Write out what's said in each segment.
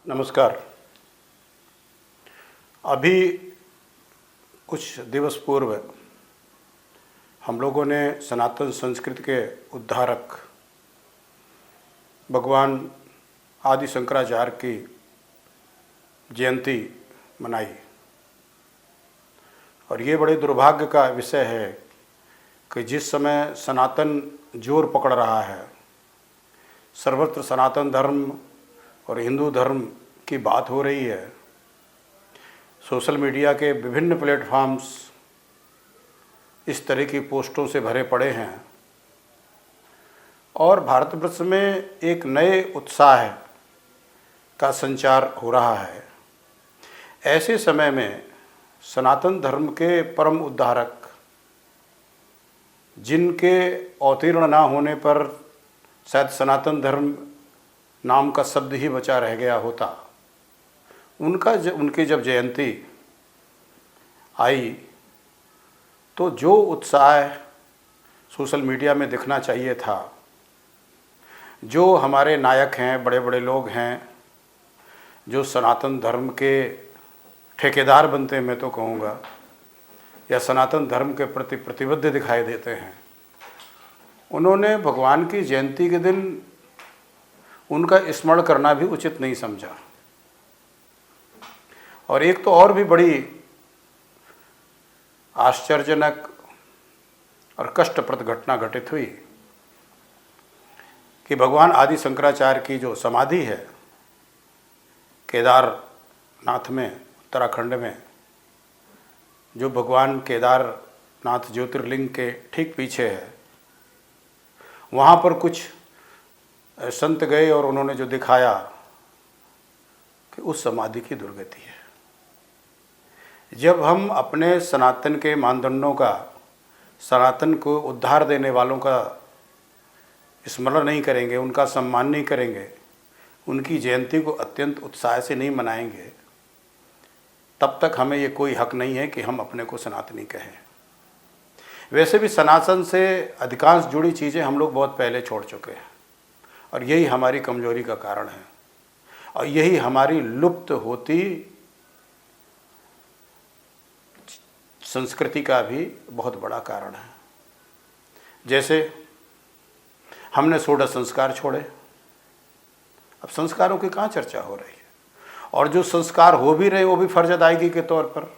नमस्कार। अभी कुछ दिवस पूर्व हम लोगों ने सनातन संस्कृति के उद्धारक भगवान आदि शंकराचार्य की जयंती मनाई और ये बड़े दुर्भाग्य का विषय है कि जिस समय सनातन जोर पकड़ रहा है, सर्वत्र सनातन धर्म और हिंदू धर्म की बात हो रही है, सोशल मीडिया के विभिन्न प्लेटफॉर्म्स इस तरह की पोस्टों से भरे पड़े हैं और भारतवर्ष में एक नए उत्साह का संचार हो रहा है। ऐसे समय में सनातन धर्म के परम उद्धारक, जिनके अवतीर्ण ना होने पर शायद सनातन धर्म नाम का शब्द ही बचा रह गया होता, उनकी जब जयंती आई तो जो उत्साह सोशल मीडिया में दिखना चाहिए था, जो हमारे नायक हैं, बड़े बड़े लोग हैं, जो सनातन धर्म के ठेकेदार बनते हैं, मैं तो कहूँगा, या सनातन धर्म के प्रति प्रतिबद्ध दिखाई देते हैं, उन्होंने भगवान की जयंती के दिन उनका स्मरण करना भी उचित नहीं समझा। और एक तो और भी बड़ी आश्चर्यजनक और कष्टप्रद घटना घटित हुई कि भगवान आदि शंकराचार्य की जो समाधि है केदारनाथ में, उत्तराखंड में, जो भगवान केदारनाथ ज्योतिर्लिंग के ठीक पीछे है, वहाँ पर कुछ संत गए और उन्होंने जो दिखाया कि उस समाधि की दुर्गति है। जब हम अपने सनातन के मानदंडों का, सनातन को उद्धार देने वालों का स्मरण नहीं करेंगे, उनका सम्मान नहीं करेंगे, उनकी जयंती को अत्यंत उत्साह से नहीं मनाएंगे, तब तक हमें ये कोई हक नहीं है कि हम अपने को सनातनी कहें। वैसे भी सनातन से अधिकांश जुड़ी चीज़ें हम लोग बहुत पहले छोड़ चुके हैं और यही हमारी कमजोरी का कारण है और यही हमारी लुप्त होती संस्कृति का भी बहुत बड़ा कारण है। जैसे हमने 16 संस्कार छोड़े, अब संस्कारों की कहाँ चर्चा हो रही है, और जो संस्कार हो भी रहे वो भी फर्ज अदायगी के तौर पर।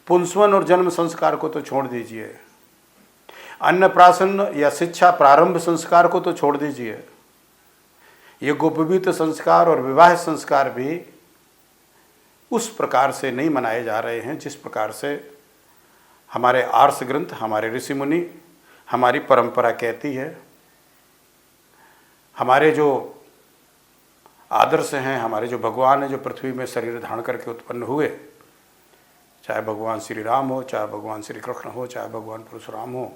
पुंसवन और जन्म संस्कार को तो छोड़ दीजिए, अन्नप्राशन या शिक्षा प्रारंभ संस्कार को तो छोड़ दीजिए, ये गोपवीत संस्कार और विवाह संस्कार भी उस प्रकार से नहीं मनाए जा रहे हैं जिस प्रकार से हमारे आर्ष ग्रंथ, हमारे ऋषि मुनि, हमारी परंपरा कहती है। हमारे जो आदर्श हैं, हमारे जो भगवान हैं, जो पृथ्वी में शरीर धारण करके उत्पन्न हुए, चाहे भगवान श्री राम हो, चाहे भगवान श्री कृष्ण हो, चाहे भगवान परशुराम हो,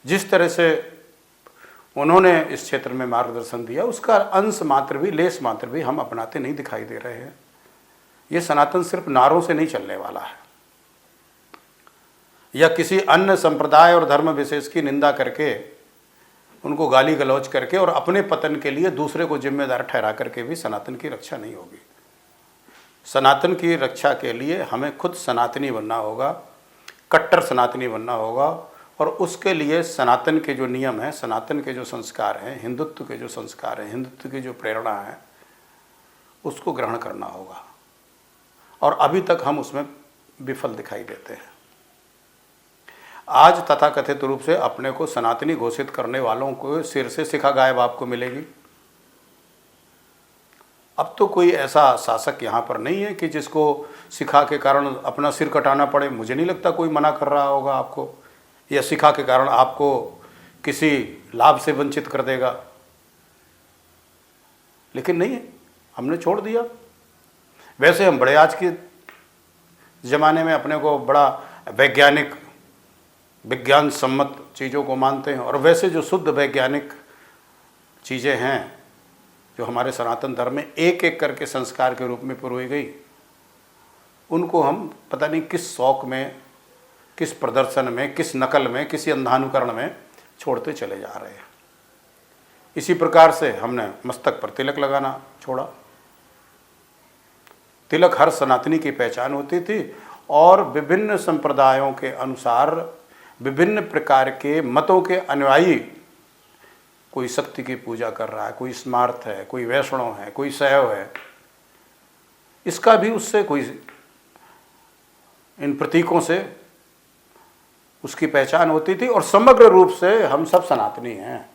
जिस तरह से उन्होंने इस क्षेत्र में मार्गदर्शन दिया, उसका अंश मात्र भी, लेस मात्र भी हम अपनाते नहीं दिखाई दे रहे हैं। ये सनातन सिर्फ नारों से नहीं चलने वाला है या किसी अन्य संप्रदाय और धर्म विशेष की निंदा करके, उनको गाली गलौज करके और अपने पतन के लिए दूसरे को जिम्मेदार ठहरा करके भी सनातन की रक्षा नहीं होगी। सनातन की रक्षा के लिए हमें खुद सनातनी बनना होगा, कट्टर सनातनी बनना होगा, और उसके लिए सनातन के जो नियम हैं, सनातन के जो संस्कार हैं, हिंदुत्व के जो संस्कार हैं, हिंदुत्व की जो प्रेरणा है, उसको ग्रहण करना होगा। और अभी तक हम उसमें विफल दिखाई देते हैं। आज तथाकथित रूप से अपने को सनातनी घोषित करने वालों को सिर से सिखा गायब आपको मिलेगी। अब तो कोई ऐसा शासक यहाँ पर नहीं है कि जिसको सिखा के कारण अपना सिर कटाना पड़े। मुझे नहीं लगता कोई मना कर रहा होगा आपको, या सिखा के कारण आपको किसी लाभ से वंचित कर देगा, लेकिन नहीं, हमने छोड़ दिया। वैसे हम बड़े आज के ज़माने में अपने को बड़ा वैज्ञानिक, विज्ञान सम्मत चीज़ों को मानते हैं, और वैसे जो शुद्ध वैज्ञानिक चीज़ें हैं जो हमारे सनातन धर्म में एक एक करके संस्कार के रूप में पुरोई गई, उनको हम पता नहीं किस शौक में, किस प्रदर्शन में, किस नकल में, किसी अंधानुकरण में छोड़ते चले जा रहे हैं। इसी प्रकार से हमने मस्तक पर तिलक लगाना छोड़ा। तिलक हर सनातनी की पहचान होती थी और विभिन्न संप्रदायों के अनुसार विभिन्न प्रकार के मतों के अनुयायी, कोई शक्ति की पूजा कर रहा है, कोई स्मार्थ है, कोई वैष्णव है, कोई शैव है, इसका भी उससे कोई इन प्रतीकों से उसकी पहचान होती थी और समग्र रूप से हम सब सनातनी हैं,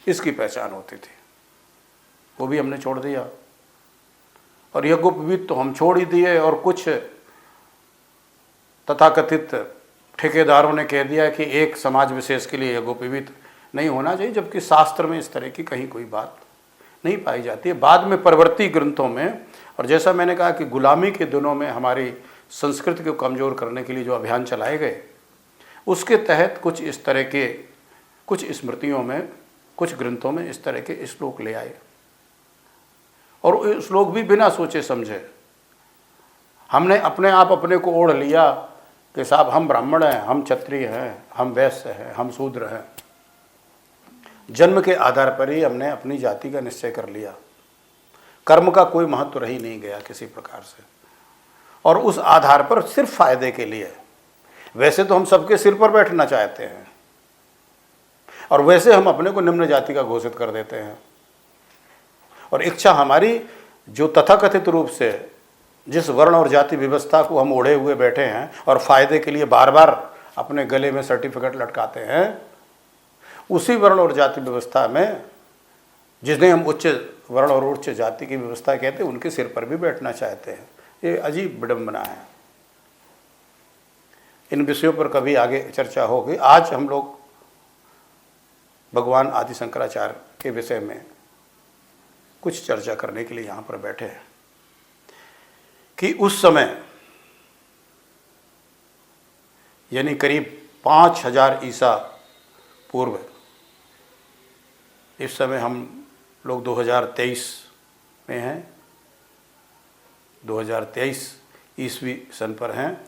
इसकी पहचान होती थी। वो भी हमने छोड़ दिया और यज्ञोपवीत तो हम छोड़ ही दिए और कुछ तथाकथित ठेकेदारों ने कह दिया कि एक समाज विशेष के लिए यज्ञोपवीत नहीं होना चाहिए, जबकि शास्त्र में इस तरह की कहीं कोई बात नहीं पाई जाती है। बाद में परवर्ती ग्रंथों में, और जैसा मैंने कहा कि गुलामी के दिनों में हमारी संस्कृति को कमज़ोर करने के लिए जो अभियान चलाए गए, उसके तहत कुछ इस तरह के, कुछ स्मृतियों में, कुछ ग्रंथों में इस तरह के श्लोक ले आए और श्लोक भी बिना सोचे समझे हमने अपने आप अपने को ओढ़ लिया कि साहब हम ब्राह्मण हैं, हम क्षत्रिय हैं, हम वैश्य हैं, हम शूद्र हैं। जन्म के आधार पर ही हमने अपनी जाति का निश्चय कर लिया। कर्म का कोई महत्व रही नहीं गया किसी प्रकार से, और उस आधार पर सिर्फ फायदे के लिए। वैसे तो हम सबके सिर पर बैठना चाहते हैं और वैसे हम अपने को निम्न जाति का घोषित कर देते हैं, और इच्छा हमारी जो तथाकथित रूप से जिस वर्ण और जाति व्यवस्था को हम ओढ़े हुए बैठे हैं और फायदे के लिए बार बार अपने गले में सर्टिफिकेट लटकाते हैं, उसी वर्ण और जाति व्यवस्था में जिन्हें हम उच्च वर्ण और उच्च जाति की व्यवस्था कहते हैं, उनके सिर पर भी बैठना चाहते हैं। ये अजीब विडंबना है। इन विषयों पर कभी आगे चर्चा होगी। आज हम लोग भगवान आदि शंकराचार्य के विषय में कुछ चर्चा करने के लिए यहाँ पर बैठे हैं कि उस समय यानी करीब 5000 ईसा पूर्व, इस समय हम लोग 2023 में हैं, 2023 ईस्वी सन पर हैं,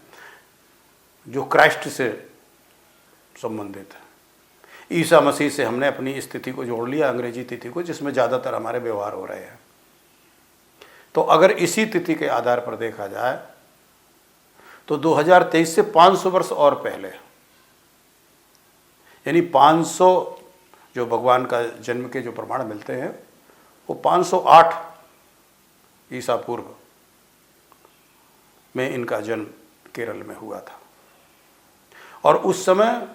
जो क्राइस्ट से संबंधित है। ईसा मसीह से हमने अपनी स्थिति को जोड़ लिया, अंग्रेजी तिथि को, जिसमें ज़्यादातर हमारे व्यवहार हो रहे हैं। तो अगर इसी तिथि के आधार पर देखा जाए तो 2023 से 500 वर्ष और पहले, यानी 500 जो भगवान का जन्म के जो प्रमाण मिलते हैं वो 508 ईसा पूर्व में इनका जन्म केरल में हुआ था। और उस समय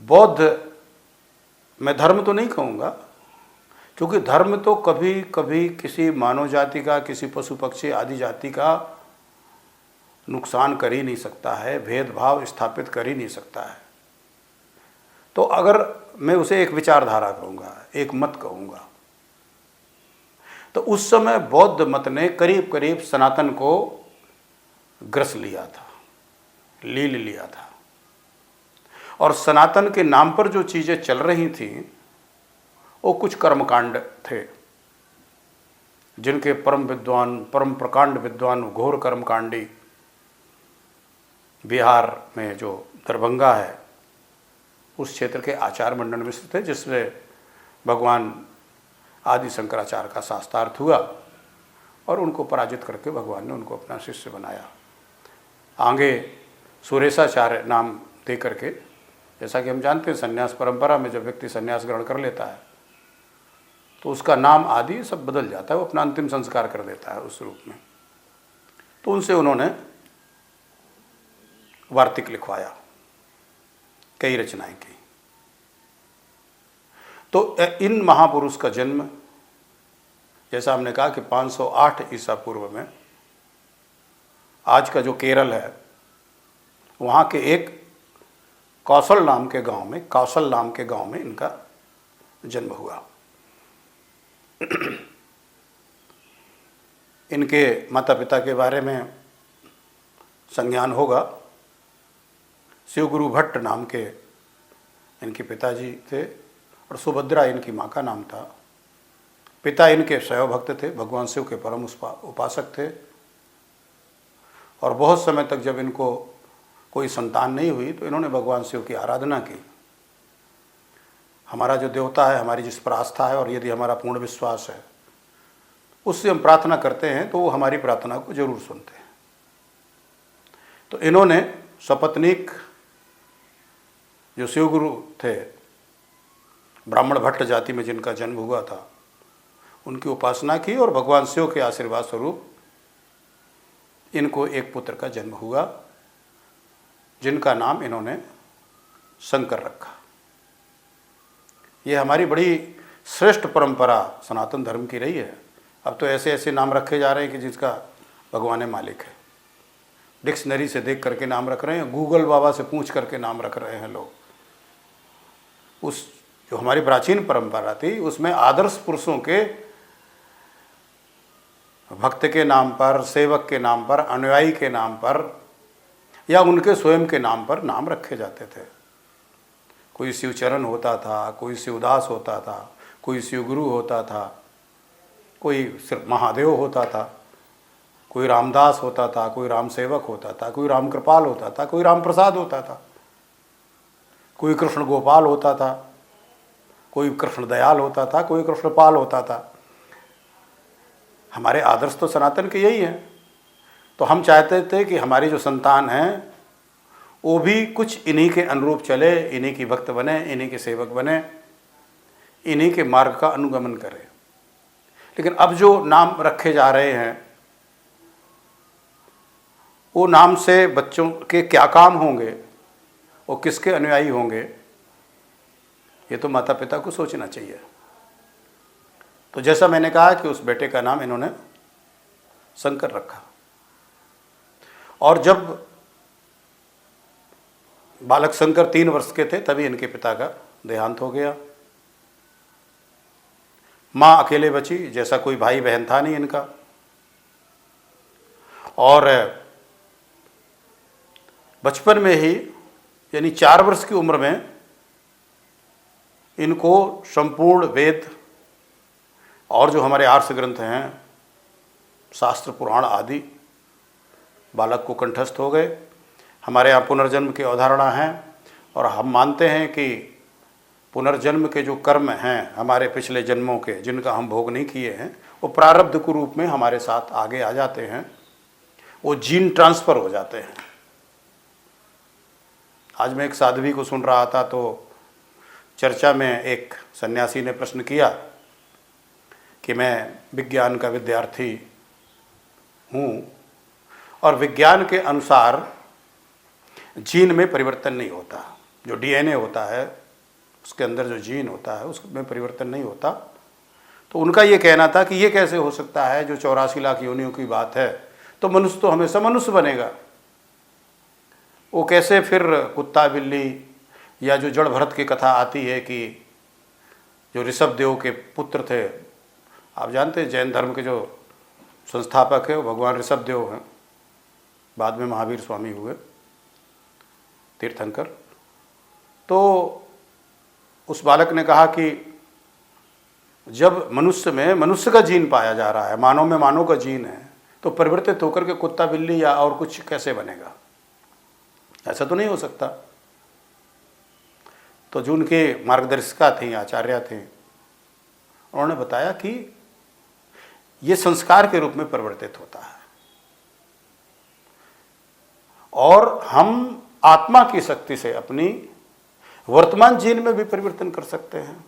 बौद्ध, मैं धर्म तो नहीं कहूँगा, क्योंकि धर्म तो कभी कभी किसी मानव जाति का, किसी पशु पक्षी आदि जाति का नुकसान कर ही नहीं सकता है, भेदभाव स्थापित कर ही नहीं सकता है। तो अगर मैं उसे एक विचारधारा कहूँगा, एक मत कहूँगा, तो उस समय बौद्ध मत ने करीब करीब सनातन को ग्रस लिया था, लील लिया था। और सनातन के नाम पर जो चीज़ें चल रही थीं वो कुछ कर्मकांड थे, जिनके परम विद्वान, परम प्रकांड विद्वान, घोर कर्मकांडी बिहार में जो दरभंगा है उस क्षेत्र के आचार्य मंडन मिश्र थे, जिसमें भगवान आदि शंकराचार्य का शास्त्रार्थ हुआ और उनको पराजित करके भगवान ने उनको अपना शिष्य बनाया। आगे सुरेशाचार्य नाम दे करके, जैसा कि हम जानते हैं संन्यास परंपरा में जब व्यक्ति संन्यास ग्रहण कर लेता है तो उसका नाम आदि सब बदल जाता है, वो अपना अंतिम संस्कार कर देता है उस रूप में। तो उनसे उन्होंने वार्तिक लिखवाया, कई रचनाएं की। तो इन महापुरुष का जन्म, जैसा हमने कहा कि 508 ईसा पूर्व में, आज का जो केरल है वहाँ के एक कौशल नाम के गांव में इनका जन्म हुआ। इनके माता पिता के बारे में संज्ञान होगा। शिवगुरु भट्ट नाम के इनके पिताजी थे और सुभद्रा इनकी माँ का नाम था। पिता इनके शैव भक्त थे, भगवान शिव के परम उपासक थे। और बहुत समय तक जब इनको कोई संतान नहीं हुई तो इन्होंने भगवान शिव की आराधना की। हमारा जो देवता है, हमारी जिस पर आस्था है और यदि हमारा पूर्ण विश्वास है, उससे हम प्रार्थना करते हैं तो वो हमारी प्रार्थना को जरूर सुनते हैं। तो इन्होंने सपत्नीक जो शिवगुरु थे, ब्राह्मण भट्ट जाति में जिनका जन्म हुआ था, उनकी उपासना की और भगवान शिव के आशीर्वाद स्वरूप इनको एक पुत्र का जन्म हुआ, जिनका नाम इन्होंने शंकर रखा। ये हमारी बड़ी श्रेष्ठ परंपरा सनातन धर्म की रही है। अब तो ऐसे ऐसे नाम रखे जा रहे हैं कि जिसका भगवान मालिक है। डिक्शनरी से देख करके नाम रख रहे हैं, गूगल बाबा से पूछ करके नाम रख रहे हैं लोग। उस जो हमारी प्राचीन परंपरा थी उसमें आदर्श पुरुषों के, भक्त के नाम पर, सेवक के नाम पर, अनुयायी के नाम पर या उनके स्वयं के नाम पर नाम रखे जाते थे। कोई शिवचरण होता था, कोई शिवदास होता था, कोई शिवगुरु होता था, कोई सिर्फ महादेव होता था, कोई रामदास होता था, कोई राम सेवक होता था, कोई राम कृपाल होता था, कोई राम प्रसाद होता था, कोई कृष्ण गोपाल होता था, कोई कृष्ण दयाल होता था, कोई कृष्ण पाल होता था। हमारे आदर्श तो सनातन के यही हैं। तो हम चाहते थे कि हमारी जो संतान है वो भी कुछ इन्हीं के अनुरूप चले, इन्हीं की भक्त बने, इन्हीं के सेवक बने, इन्हीं के मार्ग का अनुगमन करे। लेकिन अब जो नाम रखे जा रहे हैं वो नाम से बच्चों के क्या काम होंगे, वो किसके अनुयायी होंगे, ये तो माता पिता को सोचना चाहिए। तो जैसा मैंने कहा कि उस बेटे का नाम इन्होंने शंकर रखा। और जब बालक शंकर 3 वर्ष के थे तभी इनके पिता का देहांत हो गया। माँ अकेले बची, जैसा कोई भाई बहन था नहीं इनका। और बचपन में ही यानी 4 वर्ष की उम्र में इनको संपूर्ण वेद और जो हमारे आर्ष ग्रंथ हैं, शास्त्र पुराण आदि, बालक को कंठस्थ हो गए। हमारे यहाँ पुनर्जन्म की अवधारणा है और हम मानते हैं कि पुनर्जन्म के जो कर्म हैं हमारे पिछले जन्मों के, जिनका हम भोग नहीं किए हैं, वो प्रारब्ध के रूप में हमारे साथ आगे आ जाते हैं, वो जीन ट्रांसफ़र हो जाते हैं। आज मैं एक साध्वी को सुन रहा था तो चर्चा में एक सन्यासी ने प्रश्न किया कि मैं विज्ञान का विद्यार्थी हूँ और विज्ञान के अनुसार जीन में परिवर्तन नहीं होता, जो डीएनए होता है उसके अंदर जो जीन होता है उसमें परिवर्तन नहीं होता। तो उनका ये कहना था कि ये कैसे हो सकता है, जो 84 लाख योनियों की बात है, तो मनुष्य तो हमेशा मनुष्य बनेगा, वो कैसे फिर कुत्ता बिल्ली, या जो जड़ भरत की कथा आती है कि जो ऋषभ देव के पुत्र थे, आप जानते हैं जैन धर्म के जो संस्थापक है वो भगवान ऋषभ देव हैं, बाद में महावीर स्वामी हुए तीर्थंकर। तो उस बालक ने कहा कि जब मनुष्य में मनुष्य का जीन पाया जा रहा है, मानव में मानव का जीन है, तो परिवर्तित होकर के कुत्ता बिल्ली या और कुछ कैसे बनेगा? ऐसा तो नहीं हो सकता। तो जो उनके मार्गदर्शिका थी, आचार्य थे, उन्होंने बताया कि ये संस्कार के रूप में परिवर्तित होता है और हम आत्मा की शक्ति से अपनी वर्तमान जीन में भी परिवर्तन कर सकते हैं।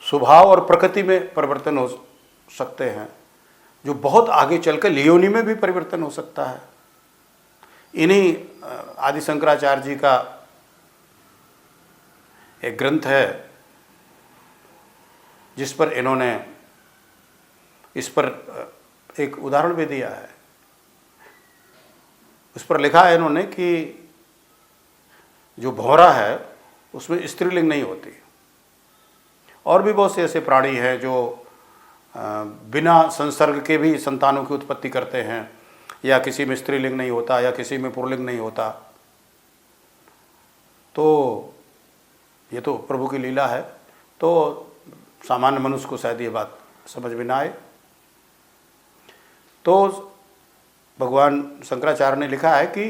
स्वभाव और प्रकृति में परिवर्तन हो सकते हैं, जो बहुत आगे चलकर लियोनी में भी परिवर्तन हो सकता है। इन्हीं आदि शंकराचार्य जी का एक ग्रंथ है जिस पर इन्होंने इस पर एक उदाहरण भी दिया है। उस पर लिखा है इन्होंने कि जो भौरा है उसमें स्त्रीलिंग नहीं होती, और भी बहुत से ऐसे प्राणी हैं जो बिना संसर्ग के भी संतानों की उत्पत्ति करते हैं, या किसी में स्त्रीलिंग नहीं होता या किसी में पुल्लिंग नहीं होता। तो ये तो प्रभु की लीला है, तो सामान्य मनुष्य को शायद ये बात समझ में ना आए। तो भगवान शंकराचार्य ने लिखा है कि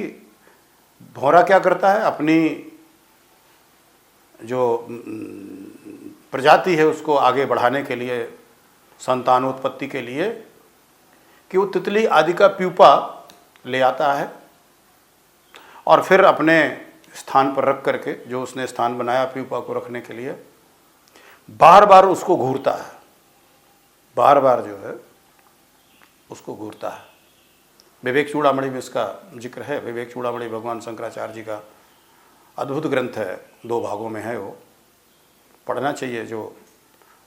भौरा क्या करता है, अपनी जो प्रजाति है उसको आगे बढ़ाने के लिए, संतानोत्पत्ति के लिए, कि वो तितली आदि का प्यूपा ले आता है और फिर अपने स्थान पर रख करके, जो उसने स्थान बनाया प्यूपा को रखने के लिए, बार बार उसको घूरता है, बार बार जो है उसको घूरता है। विवेक चूड़ामणि में इसका जिक्र है। विवेक चूड़ामणि भगवान शंकराचार्य जी का अद्भुत ग्रंथ है, 2 भागों में है, वो पढ़ना चाहिए जो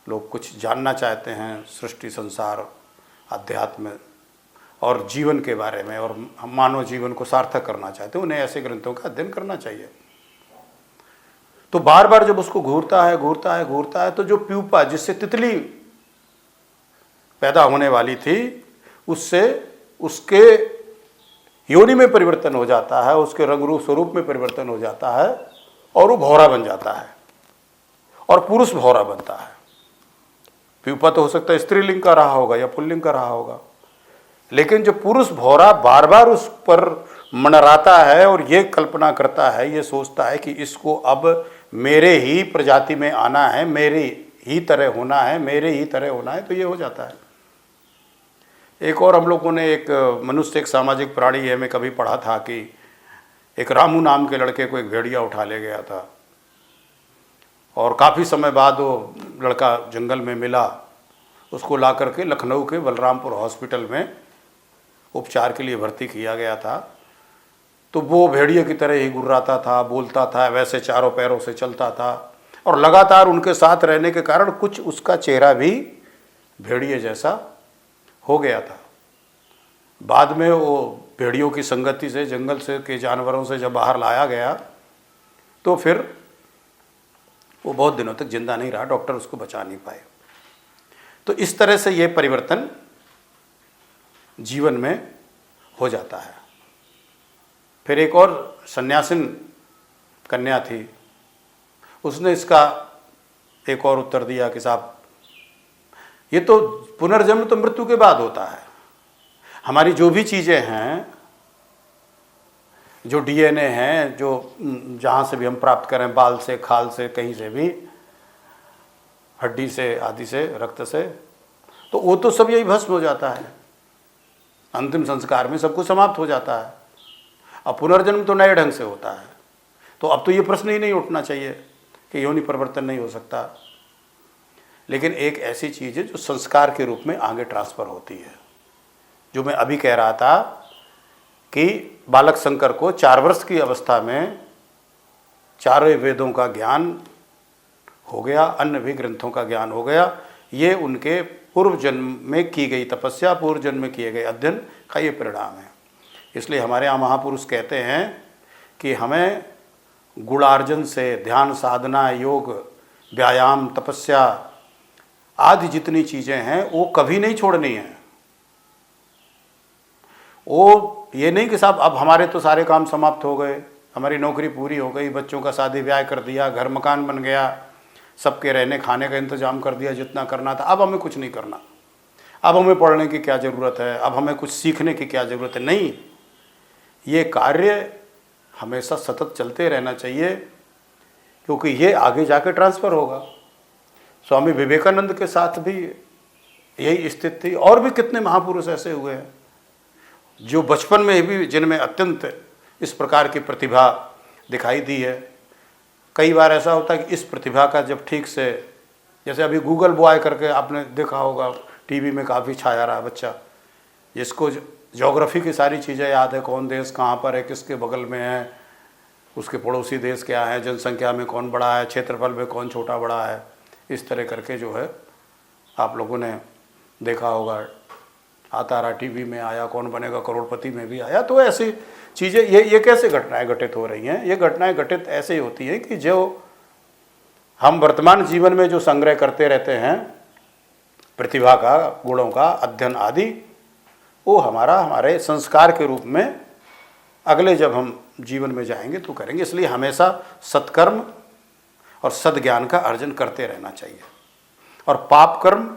लोग कुछ जानना चाहते हैं सृष्टि, संसार, अध्यात्म और जीवन के बारे में, और मानव जीवन को सार्थक करना चाहते हैं, उन्हें ऐसे ग्रंथों का अध्ययन करना चाहिए। तो बार बार जब उसको घूरता है, तो जो प्यूपा जिससे तितली पैदा होने वाली थी, उससे उसके योनि में परिवर्तन हो जाता है, उसके रंग रूप स्वरूप में परिवर्तन हो जाता है और वो भौरा बन जाता है और पुरुष भौरा बनता है। प्यूपा तो हो सकता है स्त्रीलिंग का रहा होगा या पुल्लिंग का रहा होगा, लेकिन जो पुरुष भौरा बार बार उस पर मंडराता है और ये कल्पना करता है, ये सोचता है कि इसको अब मेरे ही प्रजाति में आना है, मेरे ही तरह होना है, मेरे ही तरह होना है, तो ये हो जाता है। एक और हम लोगों ने, एक मनुष्य एक सामाजिक प्राणी है, मैं कभी पढ़ा था कि एक रामू नाम के लड़के को एक भेड़िया उठा ले गया था और काफ़ी समय बाद वो लड़का जंगल में मिला, उसको ला करके लखनऊ के बलरामपुर हॉस्पिटल में उपचार के लिए भर्ती किया गया था। तो वो भेड़िए की तरह ही गुर्राता था, बोलता था, वैसे चारों पैरों से चलता था और लगातार उनके साथ रहने के कारण कुछ उसका चेहरा भी भेड़िए जैसा हो गया था। बाद में वो भेड़ियों की संगति से, जंगल से के जानवरों से जब बाहर लाया गया तो फिर वो बहुत दिनों तक जिंदा नहीं रहा, डॉक्टर उसको बचा नहीं पाए। तो इस तरह से ये परिवर्तन जीवन में हो जाता है। फिर एक और सन्यासिन कन्या थी, उसने इसका एक और उत्तर दिया कि साहब ये तो पुनर्जन्म तो मृत्यु के बाद होता है। हमारी जो भी चीज़ें हैं, जो डीएनए हैं, जो जहाँ से भी हम प्राप्त करें, बाल से, खाल से, कहीं से भी, हड्डी से, आदि से, रक्त से, तो वो तो सब यही भस्म हो जाता है, अंतिम संस्कार में सब कुछ समाप्त हो जाता है। अब पुनर्जन्म तो नए ढंग से होता है। तो अब तो ये प्रश्न ही नहीं उठना चाहिए कि योनि परिवर्तन नहीं हो सकता। लेकिन एक ऐसी चीज़ है जो संस्कार के रूप में आगे ट्रांसफ़र होती है। जो मैं अभी कह रहा था कि बालक शंकर को 4 वर्ष की अवस्था में चारों वेदों का ज्ञान हो गया, अन्य भी ग्रंथों का ज्ञान हो गया। ये उनके पूर्व जन्म में की गई तपस्या, पूर्व जन्म में किए गए अध्ययन का ये परिणाम है। इसलिए हमारे यहाँ महापुरुष कहते हैं कि हमें गुणार्जन से, ध्यान साधना, योग, व्यायाम, तपस्या आदि जितनी चीज़ें हैं वो कभी नहीं छोड़नी है। वो ये नहीं कि साहब अब हमारे तो सारे काम समाप्त हो गए, हमारी नौकरी पूरी हो गई, बच्चों का शादी ब्याह कर दिया, घर मकान बन गया, सबके रहने खाने का इंतजाम कर दिया जितना करना था, अब हमें कुछ नहीं करना, अब हमें पढ़ने की क्या ज़रूरत है, अब हमें कुछ सीखने की क्या ज़रूरत है। नहीं, ये कार्य हमेशा सतत चलते रहना चाहिए, क्योंकि ये आगे जाके ट्रांसफ़र होगा। स्वामी विवेकानंद के साथ भी यही स्थिति थी, और भी कितने महापुरुष ऐसे हुए हैं जो बचपन में भी, जिनमें अत्यंत इस प्रकार की प्रतिभा दिखाई दी है। कई बार ऐसा होता है कि इस प्रतिभा का जब ठीक से, जैसे अभी गूगल बॉय करके आपने देखा होगा, टीवी में काफ़ी छाया रहा बच्चा, जिसको ज्योग्राफी की सारी चीज़ें याद है, कौन देश कहाँ पर है, किसके बगल में है, उसके पड़ोसी देश क्या है, जनसंख्या में कौन बड़ा है, क्षेत्रफल में कौन छोटा बड़ा है, इस तरह करके जो है आप लोगों ने देखा होगा, आता रहा, टीवी में आया, कौन बनेगा करोड़पति में भी आया। तो ऐसी चीज़ें, ये कैसे घटनाएं घटित हो रही हैं? ये घटनाएं घटित ऐसे ही होती हैं कि जो हम वर्तमान जीवन में जो संग्रह करते रहते हैं प्रतिभा का, गुणों का अध्ययन आदि, वो हमारे संस्कार के रूप में अगले जब हम जीवन में जाएंगे तो करेंगे। इसलिए हमेशा सत्कर्म और सद्ज्ञान का अर्जन करते रहना चाहिए और पाप कर्म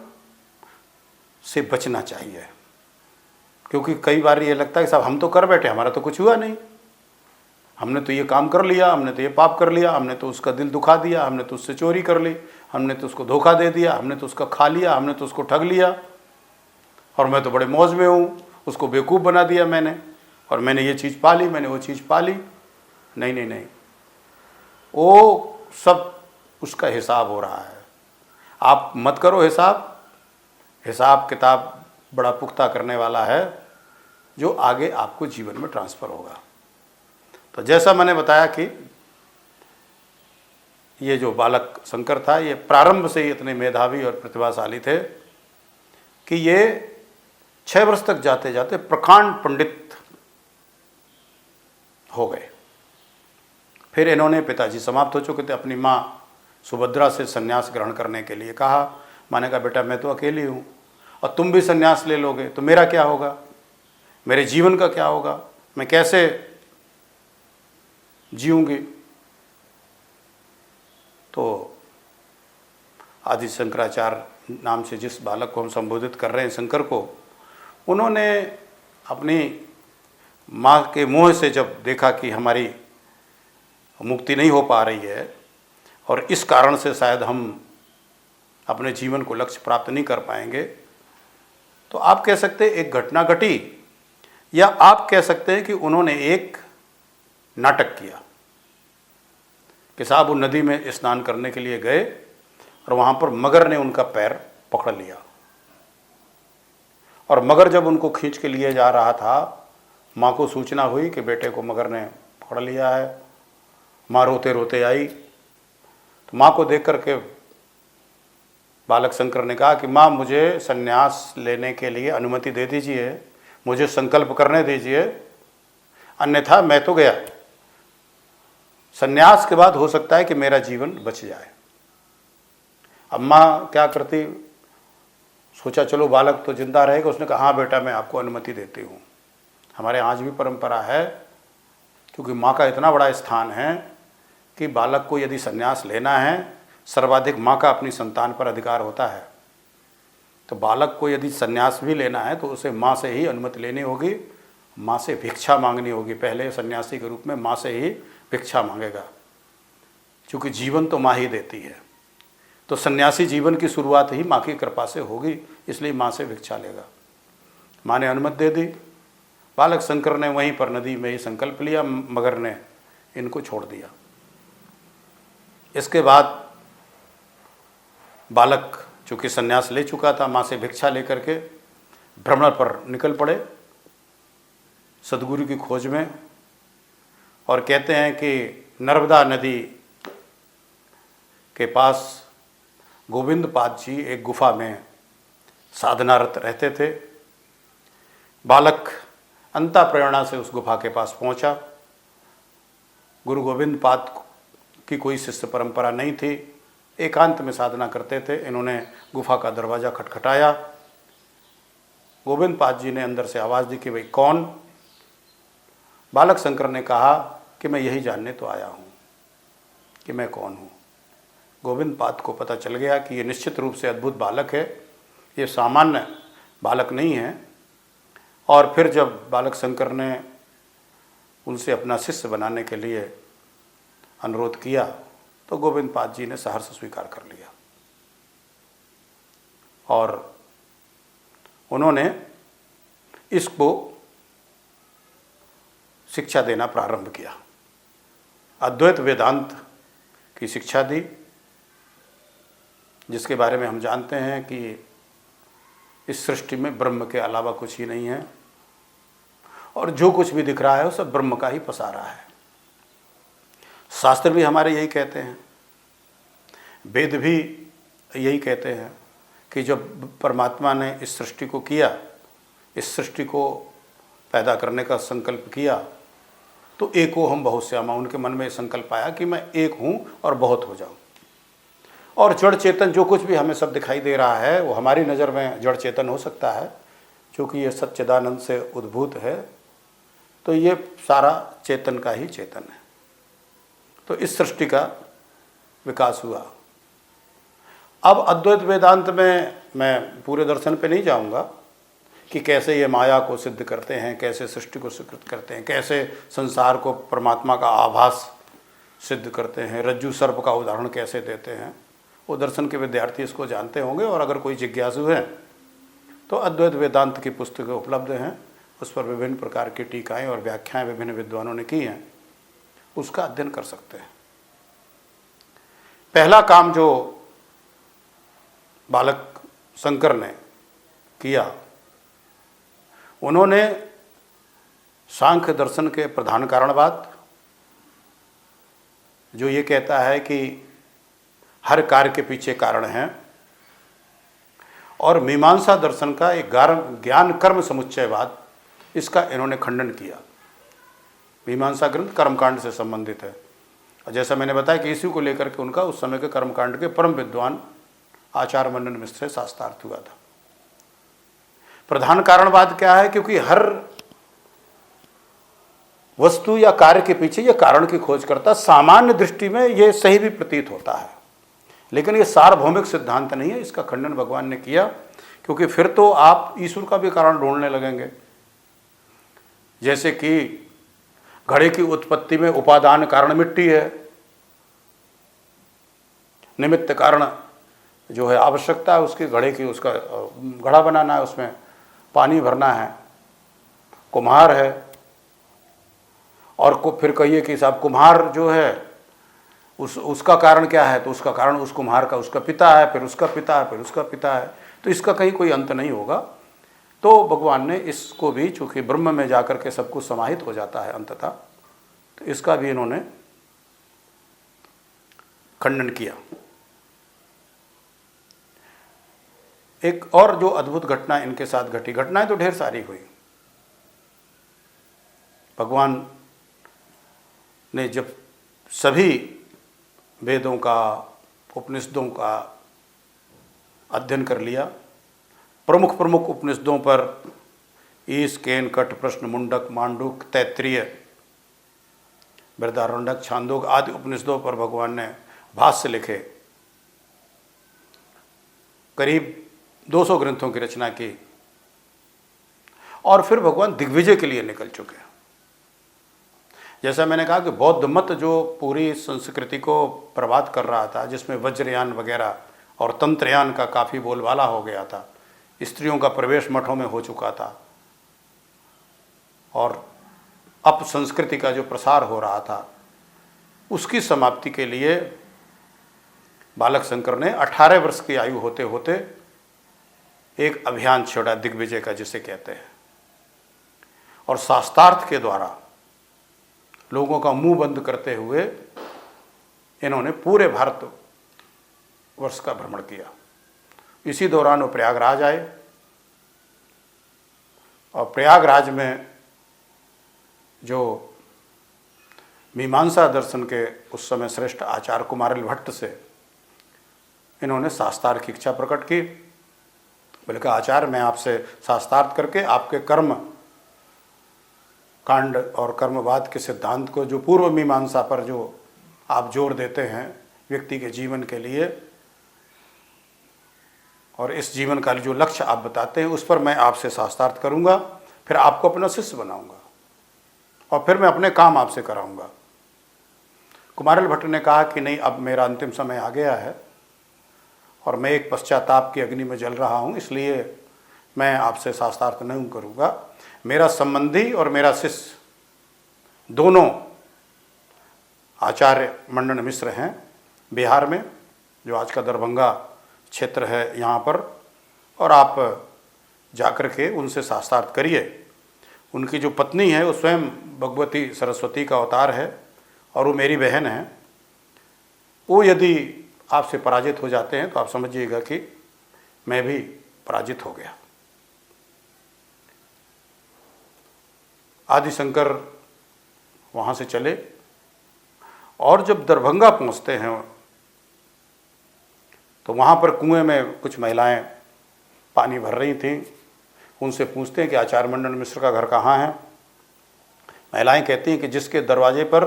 से बचना चाहिए। क्योंकि कई बार ये लगता है कि साहब हम तो कर बैठे, हमारा तो कुछ हुआ नहीं, हमने तो ये काम कर लिया, हमने तो ये पाप कर लिया, हमने तो उसका दिल दुखा दिया, हमने तो उससे चोरी कर ली, हमने तो उसको धोखा दे दिया, हमने तो उसका खा लिया, हमने तो उसको ठग लिया, और मैं तो बड़े मौज में हूँ, उसको बेवकूफ़ बना दिया मैंने, और मैंने ये चीज़ पा ली, मैंने वो चीज़ पा ली। नहीं नहीं नहीं, वो सब उसका हिसाब हो रहा है। आप मत करो हिसाब, हिसाब किताब बड़ा पुख्ता करने वाला है जो आगे आपको जीवन में ट्रांसफ़र होगा। तो जैसा मैंने बताया कि ये जो बालक शंकर था, ये प्रारंभ से ही इतने मेधावी और प्रतिभाशाली थे कि ये 6 वर्ष तक जाते जाते प्रकांड पंडित हो गए। फिर इन्होंने, पिताजी समाप्त हो चुके थे, अपनी माँ सुभद्रा से संन्यास ग्रहण करने के लिए कहा। माँ ने कहा, बेटा मैं तो अकेली हूँ और तुम भी संन्यास ले लोगे तो मेरा क्या होगा, मेरे जीवन का क्या होगा, मैं कैसे जीऊँगी। तो आदि शंकराचार्य नाम से जिस बालक को हम संबोधित कर रहे हैं, शंकर को, उन्होंने अपनी माँ के मुँह से जब देखा कि हमारी मुक्ति नहीं हो पा रही है और इस कारण से शायद हम अपने जीवन को लक्ष्य प्राप्त नहीं कर पाएंगे, तो आप कह सकते हैं एक घटना घटी, या आप कह सकते हैं कि उन्होंने एक नाटक किया कि साहब वो नदी में स्नान करने के लिए गए और वहाँ पर मगर ने उनका पैर पकड़ लिया, और मगर जब उनको खींच के लिए जा रहा था, माँ को सूचना हुई कि बेटे को मगर ने पकड़ लिया है। माँ रोते रोते आई, तो माँ को देख करके बालक शंकर ने कहा कि माँ मुझे संन्यास लेने के लिए अनुमति दे दीजिए, मुझे संकल्प करने दीजिए, अन्यथा मैं तो गया, संन्यास के बाद हो सकता है कि मेरा जीवन बच जाए। अब माँ क्या करती, सोचा चलो बालक तो जिंदा रहेगा। उसने कहा हाँ बेटा मैं आपको अनुमति देती हूँ। हमारे यहाँ आज भी परंपरा है, क्योंकि माँ का इतना बड़ा स्थान है कि बालक को यदि संन्यास लेना है, सर्वाधिक माँ का अपनी संतान पर अधिकार होता है। तो बालक को यदि संन्यास भी लेना है तो उसे माँ से ही अनुमति लेनी होगी, माँ से भिक्षा मांगनी होगी। पहले सन्यासी के रूप में माँ से ही भिक्षा मांगेगा, क्योंकि जीवन तो माँ ही देती है। तो सन्यासी जीवन की शुरुआत ही माँ की कृपा से होगी, इसलिए माँ से भिक्षा लेगा। माँ ने अनुमति दे दी। बालक शंकर ने वहीं पर नदी में ही संकल्प लिया, मगर ने इनको छोड़ दिया। इसके बाद बालक चूँकि संन्यास ले चुका था, माँ से भिक्षा लेकर के भ्रमण पर निकल पड़े सदगुरु की खोज में। और कहते हैं कि नर्मदा नदी के पास गोविंद पाद जी एक गुफा में साधनारत रहते थे। बालक अंता प्रेरणा से उस गुफा के पास पहुंचा। गुरु गोविंद पाद की कोई शिष्य परंपरा नहीं थी, एकांत में साधना करते थे। इन्होंने गुफा का दरवाज़ा खटखटाया। गोविंद पाद जी ने अंदर से आवाज़ दी कि भाई कौन। बालक शंकर ने कहा कि मैं यही जानने तो आया हूँ कि मैं कौन हूँ। गोविंद पाद को पता चल गया कि ये निश्चित रूप से अद्भुत बालक है, ये सामान्य बालक नहीं है। और फिर जब बालक शंकर ने उनसे अपना शिष्य बनाने के लिए अनुरोध किया तो गोविंद पाद जी ने सहर्ष स्वीकार कर लिया और उन्होंने इसको शिक्षा देना प्रारंभ किया। अद्वैत वेदांत की शिक्षा दी, जिसके बारे में हम जानते हैं कि इस सृष्टि में ब्रह्म के अलावा कुछ ही नहीं है और जो कुछ भी दिख रहा है वो सब ब्रह्म का ही पसारा है। शास्त्र भी हमारे यही कहते हैं, वेद भी यही कहते हैं कि जब परमात्मा ने इस सृष्टि को किया, इस सृष्टि को पैदा करने का संकल्प किया, तो एको हम बहुत श्यामा, उनके मन में संकल्प आया कि मैं एक हूँ और बहुत हो जाऊँ। और जड़ चेतन जो कुछ भी हमें सब दिखाई दे रहा है वो हमारी नज़र में जड़ चेतन हो सकता है, क्योंकि ये सच्चिदानंद से उद्भूत है, तो ये सारा चेतन का ही चेतन है। तो इस सृष्टि का विकास हुआ। अब अद्वैत वेदांत में मैं पूरे दर्शन पे नहीं जाऊंगा, कि कैसे ये माया को सिद्ध करते हैं, कैसे सृष्टि को स्वीकृत करते हैं, कैसे संसार को परमात्मा का आभास सिद्ध करते हैं, रज्जु सर्प का उदाहरण कैसे देते हैं। वो दर्शन के विद्यार्थी इसको जानते होंगे, और अगर कोई जिज्ञासु है तो अद्वैत वेदांत की पुस्तकें उपलब्ध हैं, उस पर विभिन्न प्रकार की टीकाएँ और व्याख्याएँ विभिन्न विद्वानों ने की हैं, उसका अध्ययन कर सकते हैं। पहला काम जो बालक शंकर ने किया, उन्होंने सांख्य दर्शन के प्रधान कारणवाद, जो ये कहता है कि हर कार्य के पीछे कारण है, और मीमांसा दर्शन का एक ज्ञान कर्म समुच्चयवाद, इसका इन्होंने खंडन किया। मीमांसा ग्रंथ कर्मकांड से संबंधित है, और जैसा मैंने बताया कि इसी को लेकर के उनका उस समय के कर्मकांड के परम विद्वान आचार्य मंडन मिश्र से शास्त्रार्थ हुआ था। प्रधान कारणवाद क्या है? क्योंकि हर वस्तु या कार्य के पीछे यह कारण की खोज करता, सामान्य दृष्टि में यह सही भी प्रतीत होता है, लेकिन यह सार्वभौमिक सिद्धांत नहीं है। इसका खंडन भगवान ने किया, क्योंकि फिर तो आप ईश्वर का भी कारण ढूंढने लगेंगे। जैसे कि घड़े की उत्पत्ति में उपादान कारण मिट्टी है, निमित्त कारण जो है आवश्यकता है उसकी, घड़े की, उसका घड़ा बनाना है, उसमें पानी भरना है, कुम्हार है। और को फिर कहिए कि साहब कुम्हार जो है उसका कारण क्या है, तो उसका कारण उस कुम्हार का उसका पिता है, फिर उसका पिता है, फिर उसका पिता है, तो इसका कहीं कोई अंत नहीं होगा। तो भगवान ने इसको भी, चूँकि ब्रह्म में जाकर के सब कुछ समाहित हो जाता है अंततः, तो इसका भी इन्होंने खंडन किया। एक और जो अद्भुत घटना इनके साथ घटी, घटनाएं तो ढेर सारी हुई। भगवान ने जब सभी वेदों का, उपनिषदों का अध्ययन कर लिया, प्रमुख प्रमुख उपनिषदों पर ईश, केन, कठ, प्रश्न, मुंडक, मांडूक, तैत्तिरीय, बृहदारण्यक, छांदोग आदि उपनिषदों पर भगवान ने भाष्य लिखे। करीब 200 ग्रंथों की रचना की, और फिर भगवान दिग्विजय के लिए निकल चुके हैं। जैसा मैंने कहा कि बौद्ध मत जो पूरी संस्कृति को बर्बाद कर रहा था, जिसमें वज्रयान वगैरह और तंत्रयान का काफ़ी बोलबाला हो गया था, स्त्रियों का प्रवेश मठों में हो चुका था, और अपसंस्कृति का जो प्रसार हो रहा था, उसकी समाप्ति के लिए बालक शंकर ने 18 वर्ष की आयु होते होते एक अभियान छेड़ा, दिग्विजय का जिसे कहते हैं, और शास्त्रार्थ के द्वारा लोगों का मुंह बंद करते हुए इन्होंने पूरे भारत वर्ष का भ्रमण किया। इसी दौरान वो प्रयागराज आए, और प्रयागराज में जो मीमांसा दर्शन के उस समय श्रेष्ठ आचार्य कुमारिल भट्ट से इन्होंने शास्त्रार्थ की इच्छा प्रकट की। बोले कि आचार्य, मैं आपसे शास्त्रार्थ करके आपके कर्म कांड और कर्मवाद के सिद्धांत को, जो पूर्व मीमांसा पर जो आप जोर देते हैं व्यक्ति के जीवन के लिए, और इस जीवन का जो लक्ष्य आप बताते हैं, उस पर मैं आपसे शास्त्रार्थ करूंगा, फिर आपको अपना शिष्य बनाऊंगा, और फिर मैं अपने काम आपसे कराऊंगा। कुमारिल भट्ट ने कहा कि नहीं, अब मेरा अंतिम समय आ गया है, और मैं एक पश्चाताप की अग्नि में जल रहा हूँ, इसलिए मैं आपसे शास्त्रार्थ नहीं करूँगा। मेरा संबंधी और मेरा शिष्य दोनों आचार्य मंडन मिश्र हैं बिहार में, जो आज का दरभंगा क्षेत्र है यहाँ पर, और आप जाकर के उनसे शास्त्रार्थ करिए। उनकी जो पत्नी है वो स्वयं भगवती सरस्वती का अवतार है, और वो मेरी बहन है। वो यदि आपसे पराजित हो जाते हैं तो आप समझिएगा कि मैं भी पराजित हो गया। आदि शंकर वहाँ से चले, और जब दरभंगा पहुँचते हैं तो वहाँ पर कुएं में कुछ महिलाएं पानी भर रही थीं। उनसे पूछते हैं कि आचार्य मंडन मिश्र का घर कहाँ है। महिलाएं कहती हैं कि जिसके दरवाजे पर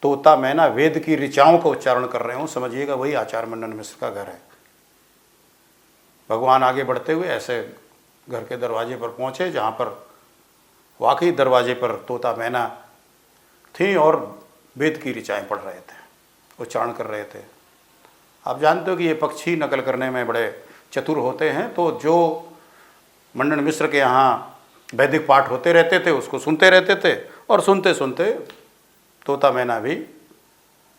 तोता मैना वेद की ऋचाओं का उच्चारण कर रहे हो, समझिएगा वही आचार्य मंडन मिश्र का घर है। भगवान आगे बढ़ते हुए ऐसे घर के दरवाजे पर पहुँचे, जहाँ पर वाकई दरवाजे पर तोता मैना थी और वेद की ऋचाएँ पढ़ रहे थे, उच्चारण कर रहे थे। आप जानते हो कि ये पक्षी नकल करने में बड़े चतुर होते हैं, तो जो मंडन मिश्र के यहाँ वैदिक पाठ होते रहते थे उसको सुनते रहते थे, और सुनते सुनते तोता मैना भी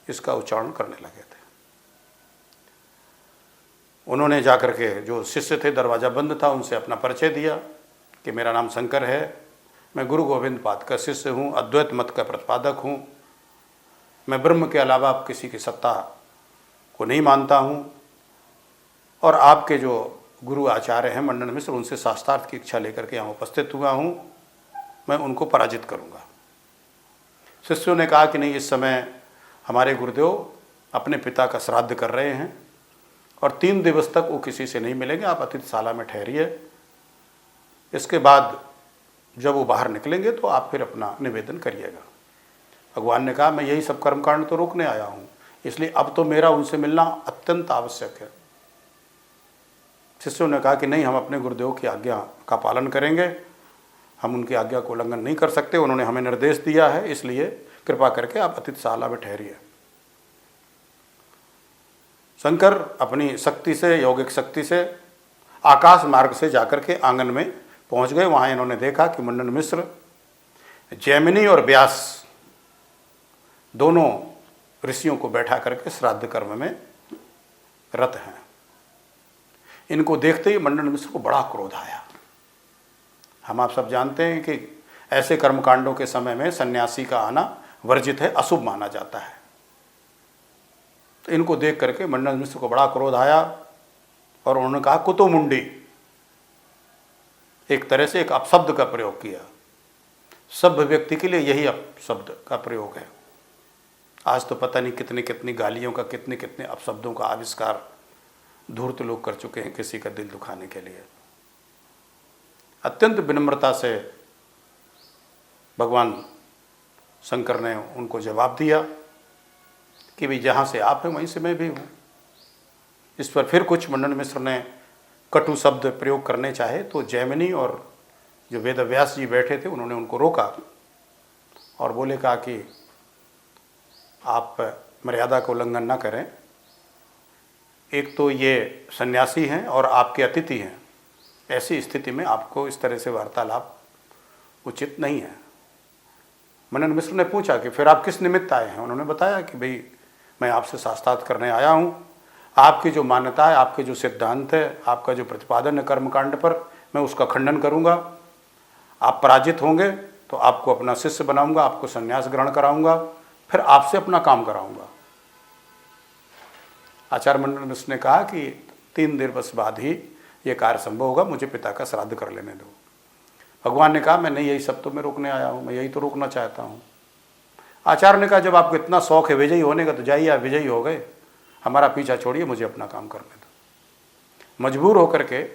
इसका उच्चारण करने लगे थे। उन्होंने जाकर के, जो शिष्य थे, दरवाज़ा बंद था, उनसे अपना परिचय दिया कि मेरा नाम शंकर है, मैं गुरु गोविंद पाद का शिष्य हूँ, अद्वैत मत का प्रतिपादक हूँ, मैं ब्रह्म के अलावा किसी की सत्ता को नहीं मानता हूँ, और आपके जो गुरु आचार्य हैं मंडन मिश्र, उनसे शास्त्रार्थ की इच्छा लेकर के यहाँ उपस्थित हुआ हूँ, मैं उनको पराजित करूँगा। शिष्यों ने कहा कि नहीं, इस समय हमारे गुरुदेव अपने पिता का श्राद्ध कर रहे हैं और 3 दिवस तक वो किसी से नहीं मिलेंगे, आप अतिथिशाला में ठहरिए, इसके बाद जब वो बाहर निकलेंगे तो आप फिर अपना निवेदन करिएगा। भगवान ने कहा मैं यही सब कर्मकांड तो रोकने आया हूँ, इसलिए अब तो मेरा उनसे मिलना अत्यंत आवश्यक है। शिष्यों ने कहा कि नहीं, हम अपने गुरुदेव की आज्ञा का पालन करेंगे, हम उनकी आज्ञा को उल्लंघन नहीं कर सकते, उन्होंने हमें निर्देश दिया है, इसलिए कृपा करके आप अतिथिशाला में ठहरिए। शंकर अपनी शक्ति से, यौगिक शक्ति से, आकाश मार्ग से जाकर के आंगन में पहुंच गए। वहाँ इन्होंने देखा कि मंडन मिश्र जैमिनी और व्यास दोनों ऋषियों को बैठा करके श्राद्ध कर्म में रत हैं। इनको देखते ही मंडन मिश्र को बड़ा क्रोध आया। हम आप सब जानते हैं कि ऐसे कर्मकांडों के समय में सन्यासी का आना वर्जित है, अशुभ माना जाता है। तो इनको देख करके मंडन मिश्र को बड़ा क्रोध आया और उन्होंने कहा कुतो मुंडी, एक तरह से एक अपशब्द का प्रयोग किया। सभ्य व्यक्ति के लिए यही अपशब्द का प्रयोग है। आज तो पता नहीं कितनी कितनी गालियों का, कितने कितने अपशब्दों का आविष्कार धूर्त लोग कर चुके हैं किसी का दिल दुखाने के लिए। अत्यंत विनम्रता से भगवान शंकर ने उनको जवाब दिया कि भाई जहाँ से आप हैं वहीं से मैं भी हूँ। इस पर फिर कुछ मंडन मिश्र ने कटु शब्द प्रयोग करने चाहे तो जैमिनी और जो वेदव्यास जी बैठे थे उन्होंने उनको रोका और बोले कहा कि आप मर्यादा को उल्लंघन ना करें, एक तो ये सन्यासी हैं और आपके अतिथि हैं, ऐसी स्थिति में आपको इस तरह से वार्तालाप उचित नहीं है। मंडन मिश्र ने पूछा कि फिर आप किस निमित्त आए हैं। उन्होंने बताया कि भाई मैं आपसे शास्त्रार्थ करने आया हूँ, आपकी जो मान्यता है, आपके जो सिद्धांत है, आपका जो प्रतिपादन है कर्मकांड पर, मैं उसका खंडन करूँगा। आप पराजित होंगे तो आपको अपना शिष्य बनाऊँगा, आपको संन्यास ग्रहण कराऊँगा, फिर आपसे अपना काम कराऊँगा। आचार्य मंडन मिश्र ने कहा कि 3 दिवस बाद ही ये कार्य संभव होगा, मुझे पिता का श्राद्ध कर लेने दो। भगवान ने कहा मैं नहीं, यही सब तो मैं रोकने आया हूँ, मैं यही तो रोकना चाहता हूँ। आचार्य ने कहा जब आपको इतना शौक है विजयी होने का तो जाइए, आप विजयी हो गए, हमारा पीछा छोड़िए, मुझे अपना काम करने दो। मजबूर होकर के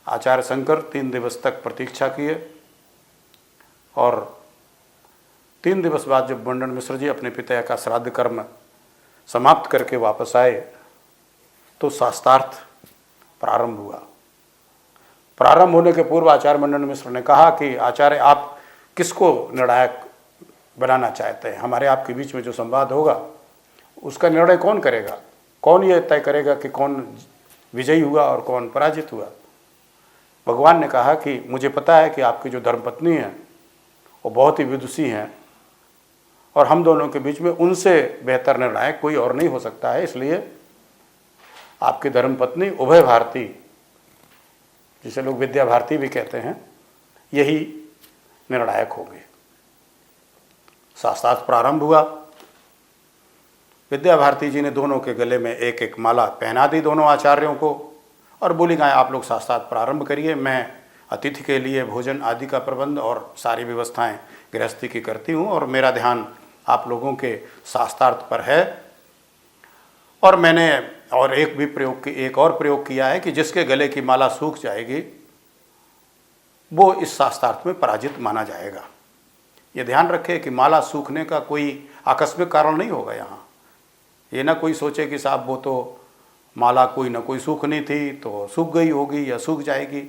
आचार्य शंकर 3 दिवस तक प्रतीक्षा किए और 3 दिवस बाद जब मंडन मिश्र जी अपने पिता का श्राद्ध कर्म समाप्त करके वापस आए तो शास्त्रार्थ प्रारंभ हुआ। प्रारंभ होने के पूर्व आचार्य मंडन मिश्र ने कहा कि आचार्य आप किसको निर्णायक बनाना चाहते हैं, हमारे आपके बीच में जो संवाद होगा उसका निर्णय कौन करेगा, कौन ये तय करेगा कि कौन विजयी हुआ और कौन पराजित हुआ। भगवान ने कहा कि मुझे पता है कि आपकी जो धर्मपत्नी है वो बहुत ही विदुषी हैं और हम दोनों के बीच में उनसे बेहतर निर्णायक कोई और नहीं हो सकता है, इसलिए आपकी धर्मपत्नी उभय भारती, जिसे लोग विद्या भारती भी कहते हैं, यही निर्णायक होगी। शास्त्रार्थ प्रारंभ हुआ। विद्या भारती जी ने दोनों के गले में एक एक माला पहना दी दोनों आचार्यों को और बोली गए आप लोग शास्त्रार्थ प्रारंभ करिए, मैं अतिथि के लिए भोजन आदि का प्रबंध और सारी व्यवस्थाएं गृहस्थी की करती हूँ और मेरा ध्यान आप लोगों के शास्त्रार्थ पर है। और मैंने और एक और प्रयोग किया है कि जिसके गले की माला सूख जाएगी वो इस शास्त्रार्थ में पराजित माना जाएगा। ये ध्यान रखें कि माला सूखने का कोई आकस्मिक कारण नहीं होगा। यहाँ ये ना कोई सोचे कि साहब वो तो माला कोई ना कोई सूखनी थी तो सूख गई होगी या सूख जाएगी।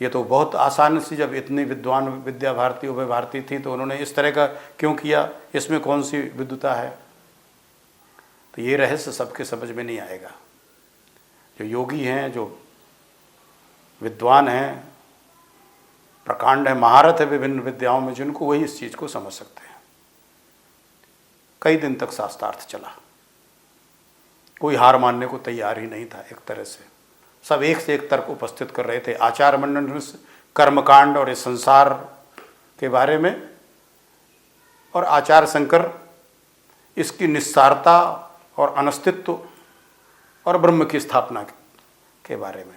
ये तो बहुत आसान सी, जब इतनी विद्वान विद्या भारती उभय भारती थी तो उन्होंने इस तरह का क्यों किया, इसमें कौन सी विद्वता है। तो ये रहस्य सबके समझ में नहीं आएगा। जो योगी हैं, जो विद्वान हैं, प्रकांड है, महारत है विभिन्न विद्याओं में, जिनको वही इस चीज़ को समझ सकते हैं। कई दिन तक शास्त्रार्थ चला, कोई हार मानने को तैयार ही नहीं था। एक तरह से सब एक से एक तर्क उपस्थित कर रहे थे आचार्य मंडन कर्मकांड और इस संसार के बारे में, और आचार्य शंकर इसकी निस्सारता और अनस्तित्व और ब्रह्म की स्थापना के बारे में।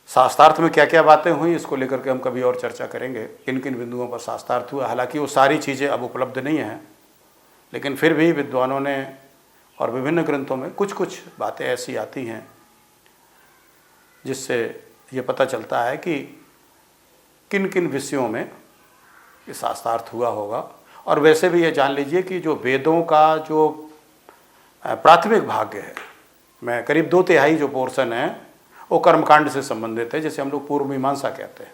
शास्त्रार्थ में क्या क्या बातें हुई इसको लेकर के हम कभी और चर्चा करेंगे, किन किन बिंदुओं पर शास्त्रार्थ हुआ। हालांकि वो सारी चीज़ें अब उपलब्ध नहीं हैं, लेकिन फिर भी विद्वानों ने और विभिन्न ग्रंथों में कुछ कुछ बातें ऐसी आती हैं जिससे ये पता चलता है कि किन किन विषयों में ये शास्त्रार्थ हुआ होगा। और वैसे भी ये जान लीजिए कि जो वेदों का जो प्राथमिक भाग है, मैं करीब 2/3 जो पोर्शन है वो कर्मकांड से संबंधित है, जैसे हम लोग पूर्व मीमांसा कहते हैं,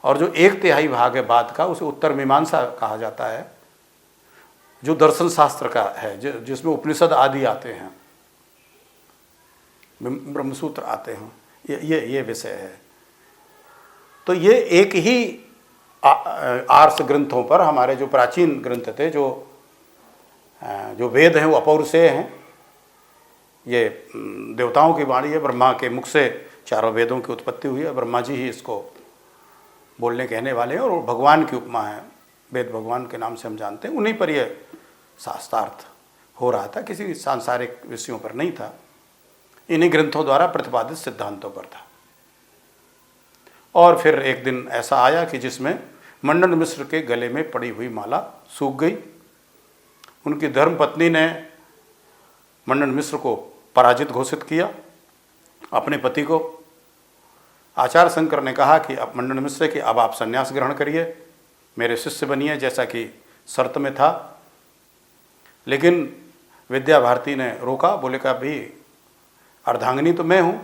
और जो 1/3 भाग है बाद का उसे उत्तर मीमांसा कहा जाता है, जो दर्शन शास्त्र का है, जिसमें उपनिषद आदि आते हैं, ब्रह्मसूत्र आते हैं, ये विषय है। तो ये एक ही आर्ष ग्रंथों पर, हमारे जो प्राचीन ग्रंथ थे, जो वेद हैं वो अपौरुषेय हैं, ये देवताओं की वाणी है, ब्रह्मा के मुख से चारों वेदों की उत्पत्ति हुई है, ब्रह्मा जी ही इसको बोलने कहने वाले हैं, और भगवान की उपमा है, वेद भगवान के नाम से हम जानते हैं, उन्हीं पर यह शास्त्रार्थ हो रहा था, किसी सांसारिक विषयों पर नहीं था, इन्हीं ग्रंथों द्वारा प्रतिपादित सिद्धांतों पर था। और फिर एक दिन ऐसा आया कि जिसमें मंडन मिश्र के गले में पड़ी हुई माला सूख गई। उनकी धर्मपत्नी ने मंडन मिश्र को पराजित घोषित किया, अपने पति को। आचार्य शंकर ने कहा कि अब मंडन मिश्र कि अब आप संन्यास ग्रहण करिए, मेरे शिष्य बनिए, जैसा कि शर्त में था। लेकिन विद्या भारती ने रोका, बोले कि अभी अर्धांगिनी तो मैं हूँ,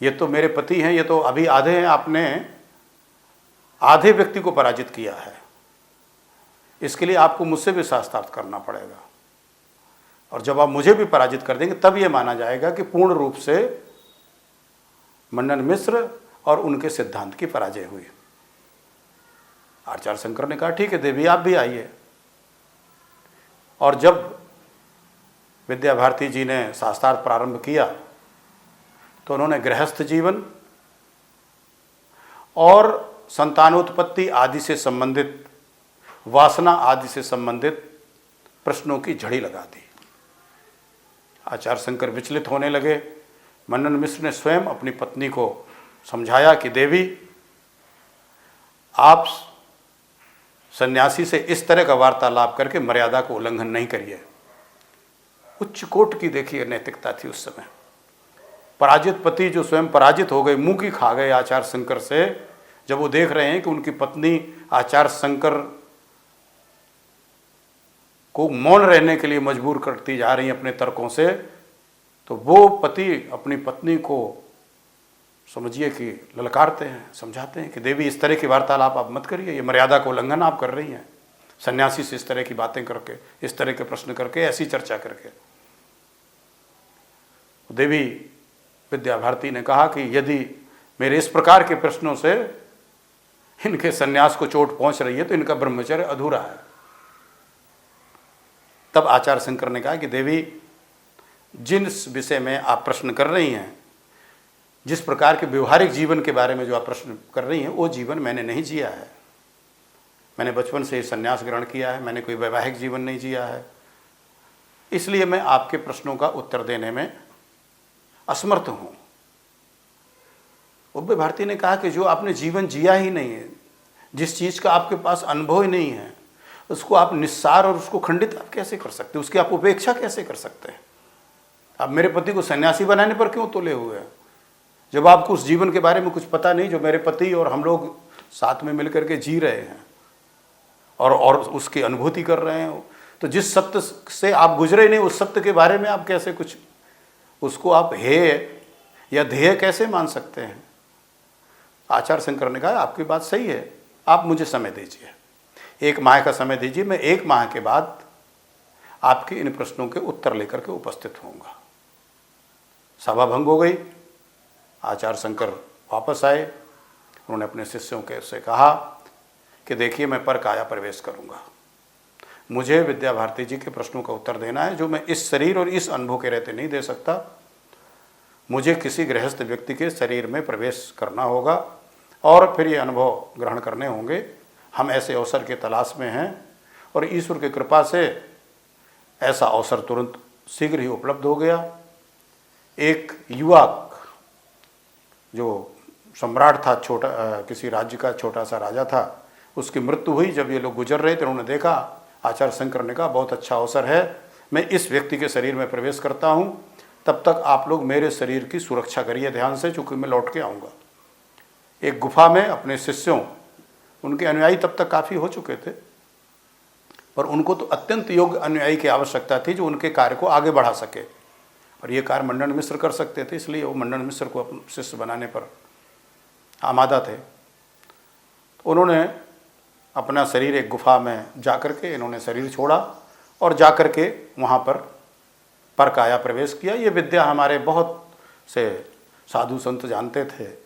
ये तो मेरे पति हैं, ये तो अभी आधे हैं, आपने आधे व्यक्ति को पराजित किया है, इसके लिए आपको मुझसे भी शास्त्रार्थ करना पड़ेगा, और जब आप मुझे भी पराजित कर देंगे तब ये माना जाएगा कि पूर्ण रूप से मंडन मिश्र और उनके सिद्धांत की पराजय हुई। आचार्य शंकर ने कहा ठीक है देवी, आप भी आइए। और जब विद्या भारती जी ने शास्त्रार्थ प्रारंभ किया तो उन्होंने गृहस्थ जीवन और संतानोत्पत्ति आदि से संबंधित, वासना आदि से संबंधित प्रश्नों की झड़ी लगा दी। आचार्य शंकर विचलित होने लगे। मंडन मिश्र ने स्वयं अपनी पत्नी को समझाया कि देवी, आप सन्यासी से इस तरह का वार्तालाप करके मर्यादा को उल्लंघन नहीं करिए। उच्च कोटि की देखिए नैतिकता थी उस समय। पराजित पति जो स्वयं पराजित हो गए, मुंह की खा गए आचार्य शंकर से, जब वो देख रहे हैं कि उनकी पत्नी आचार्य शंकर को मौन रहने के लिए मजबूर करती जा रही है अपने तर्कों से, तो वो पति अपनी पत्नी को समझिए कि ललकारते हैं, समझाते हैं कि देवी इस तरह की वार्तालाप आप मत करिए, ये मर्यादा को उल्लंघन आप कर रही हैं, सन्यासी से इस तरह की बातें करके, इस तरह के प्रश्न करके, ऐसी चर्चा करके। देवी विद्या भारती ने कहा कि यदि मेरे इस प्रकार के प्रश्नों से इनके सन्यास को चोट पहुंच रही है तो इनका ब्रह्मचर्य अधूरा है। तब आचार्य शंकर ने कहा कि देवी, जिस विषय में आप प्रश्न कर रही हैं, जिस प्रकार के व्यवहारिक जीवन के बारे में जो आप प्रश्न कर रही हैं, वो जीवन मैंने नहीं जिया है। मैंने बचपन से ही संन्यास ग्रहण किया है, मैंने कोई वैवाहिक जीवन नहीं जिया है, इसलिए मैं आपके प्रश्नों का उत्तर देने में असमर्थ हूँ। उभय भारती ने कहा कि जो आपने जीवन जिया ही नहीं है, जिस चीज़ का आपके पास अनुभव ही नहीं है, उसको आप निस्सार और उसको खंडित आप कैसे कर सकते, उसकी आप उपेक्षा कैसे कर सकते हैं? आप मेरे पति को सन्यासी बनाने पर क्यों तुले हुए हैं, जब आपको उस जीवन के बारे में कुछ पता नहीं जो मेरे पति और हम लोग साथ में मिलकर के जी रहे हैं और उसकी अनुभूति कर रहे हैं। तो जिस सत्य से आप गुजरे नहीं, उस सत्य के बारे में आप कैसे कुछ उसको आप हे या ध्येय कैसे मान सकते हैं? आचार्य शंकर ने कहा आपकी बात सही है, आप मुझे समय दीजिए, 1 माह का समय दीजिए, मैं 1 माह के बाद आपके इन प्रश्नों के उत्तर लेकर के उपस्थित होऊंगा। सभा भंग हो गई। आचार्य शंकर वापस आए। उन्होंने अपने शिष्यों के से कहा कि देखिए मैं पर काया प्रवेश करूंगा, मुझे विद्या भारती जी के प्रश्नों का उत्तर देना है जो मैं इस शरीर और इस अनुभव के रहते नहीं दे सकता। मुझे किसी गृहस्थ व्यक्ति के शरीर में प्रवेश करना होगा और फिर ये अनुभव ग्रहण करने होंगे। हम ऐसे अवसर के तलाश में हैं और ईश्वर की कृपा से ऐसा अवसर तुरंत शीघ्र ही उपलब्ध हो गया। एक युवक जो सम्राट था, छोटा किसी राज्य का छोटा सा राजा था, उसकी मृत्यु हुई। जब ये लोग गुजर रहे थे उन्होंने देखा, आचार्य शंकर ने कहा बहुत अच्छा अवसर है, मैं इस व्यक्ति के शरीर में प्रवेश करता हूँ, तब तक आप लोग मेरे शरीर की सुरक्षा करिए ध्यान से, चूँकि मैं लौट के आऊँगा। एक गुफा में अपने शिष्यों, उनके अनुयायी तब तक काफ़ी हो चुके थे, पर उनको तो अत्यंत योग्य अनुयायी की आवश्यकता थी जो उनके कार्य को आगे बढ़ा सके, और ये कार्य मंडन मिश्र कर सकते थे, इसलिए वो मंडन मिश्र को अपने शिष्य बनाने पर आमादा थे। तो उन्होंने अपना शरीर एक गुफा में जा कर के इन्होंने शरीर छोड़ा और जा कर के वहाँ पर काया प्रवेश किया। ये विद्या हमारे बहुत से साधु संत जानते थे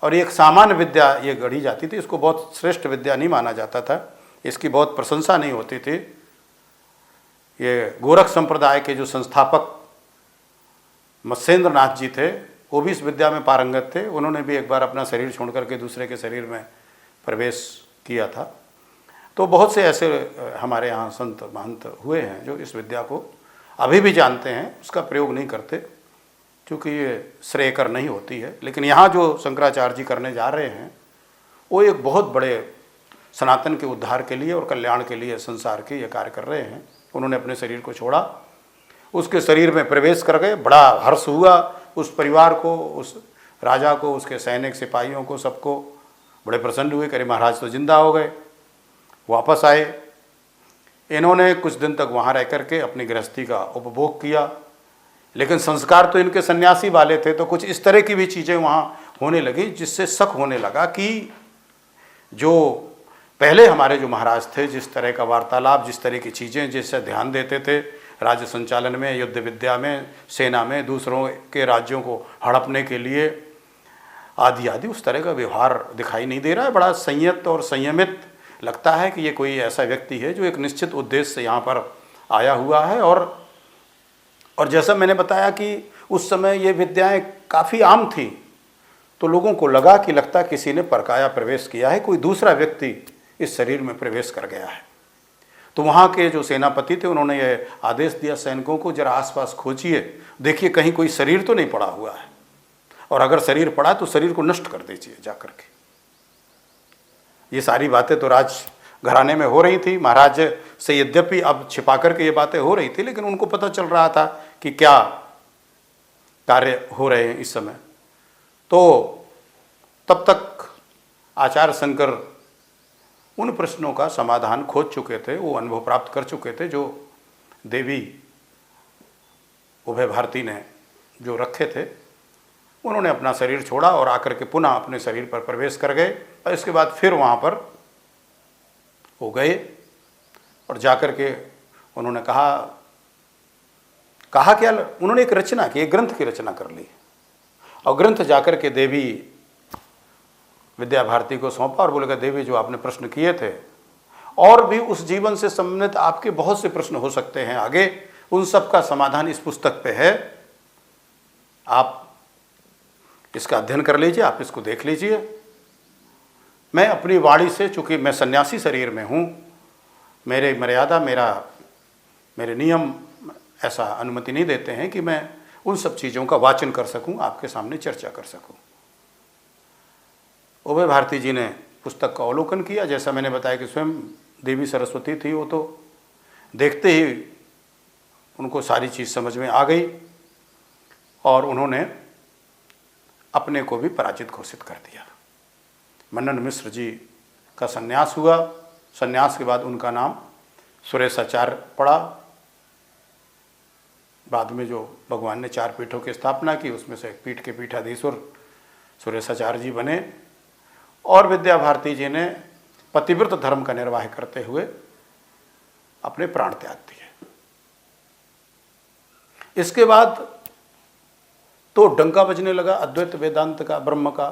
और एक सामान्य विद्या ये गढ़ी जाती थी, इसको बहुत श्रेष्ठ विद्या नहीं माना जाता था, इसकी बहुत प्रशंसा नहीं होती थी। ये गोरख संप्रदाय के जो संस्थापक मत्स्येंद्र नाथ जी थे, वो भी इस विद्या में पारंगत थे। उन्होंने भी एक बार अपना शरीर छोड़ करके दूसरे के शरीर में प्रवेश किया था। तो बहुत से ऐसे हमारे यहाँ संत महंत हुए हैं जो इस विद्या को अभी भी जानते हैं, उसका प्रयोग नहीं करते क्योंकि ये श्रेयकर नहीं होती है। लेकिन यहाँ जो शंकराचार्य जी करने जा रहे हैं वो एक बहुत बड़े सनातन के उद्धार के लिए और कल्याण के लिए संसार के ये कार्य कर रहे हैं। उन्होंने अपने शरीर को छोड़ा, उसके शरीर में प्रवेश कर गए। बड़ा हर्ष हुआ उस परिवार को, उस राजा को, उसके सैनिक सिपाहियों को, सबको बड़े प्रसन्न हुए, करे महाराज तो जिंदा हो गए। वापस आए। इन्होंने कुछ दिन तक वहाँ रह करके अपनी गृहस्थी का उपभोग किया, लेकिन संस्कार तो इनके सन्यासी वाले थे, तो कुछ इस तरह की भी चीज़ें वहाँ होने लगी जिससे शक होने लगा कि जो पहले हमारे जो महाराज थे, जिस तरह का वार्तालाप, जिस तरह की चीज़ें, जिससे ध्यान देते थे राज्य संचालन में, युद्ध विद्या में, सेना में, दूसरों के राज्यों को हड़पने के लिए आदि आदि, उस तरह का व्यवहार दिखाई नहीं दे रहा है। बड़ा संयत और संयमित लगता है कि ये कोई ऐसा व्यक्ति है जो एक निश्चित उद्देश्य से यहाँ पर आया हुआ है। और जैसा मैंने बताया कि उस समय ये विद्याएं काफ़ी आम थी, तो लोगों को लगा कि लगता किसी ने परकाया प्रवेश किया है, कोई दूसरा व्यक्ति इस शरीर में प्रवेश कर गया है। तो वहाँ के जो सेनापति थे उन्होंने ये आदेश दिया सैनिकों को, जरा आसपास खोजिए, देखिए कहीं कोई शरीर तो नहीं पड़ा हुआ है, और अगर शरीर पड़ा तो शरीर को नष्ट कर दीजिए जाकर के। ये सारी बातें तो राज घराने में हो रही थी, महाराज से यद्यपि अब छिपा करके ये बातें हो रही थी, लेकिन उनको पता चल रहा था कि क्या कार्य हो रहे हैं इस समय। तो तब तक आचार्य शंकर उन प्रश्नों का समाधान खोज चुके थे, वो अनुभव प्राप्त कर चुके थे जो देवी उभय भारती ने जो रखे थे। उन्होंने अपना शरीर छोड़ा और आकर के पुनः अपने शरीर पर प्रवेश कर गए, और इसके बाद फिर वहाँ पर वो गए और जाकर के उन्होंने कहा क्या, उन्होंने एक रचना की, एक ग्रंथ की रचना कर ली, और ग्रंथ जाकर के देवी विद्या भारती को सौंपा और बोलेगा देवी जो आपने प्रश्न किए थे, और भी उस जीवन से संबंधित आपके बहुत से प्रश्न हो सकते हैं आगे, उन सब का समाधान इस पुस्तक पे है, आप इसका अध्ययन कर लीजिए, आप इसको देख लीजिए। मैं अपनी वाणी से, चूँकि मैं सन्यासी शरीर में हूँ, मेरे मर्यादा, मेरे नियम ऐसा अनुमति नहीं देते हैं कि मैं उन सब चीज़ों का वाचन कर सकूं, आपके सामने चर्चा कर सकूं। उभय भारती जी ने पुस्तक का अवलोकन किया। जैसा मैंने बताया कि स्वयं देवी सरस्वती थी, वो तो देखते ही उनको सारी चीज़ समझ में आ गई और उन्होंने अपने को भी पराजित घोषित कर दिया। मंडन मिश्र जी का संन्यास हुआ। संन्यास के बाद उनका नाम सुरेशाचार्य पड़ा। बाद में जो भगवान ने 4 पीठों की स्थापना की, उसमें से एक पीठ के पीठाधीश्वर सुरेशाचार्य जी बने और विद्या भारती जी ने पतिव्रत धर्म का निर्वाह करते हुए अपने प्राण त्याग दिए। इसके बाद तो डंका बजने लगा अद्वैत वेदांत का, ब्रह्म का,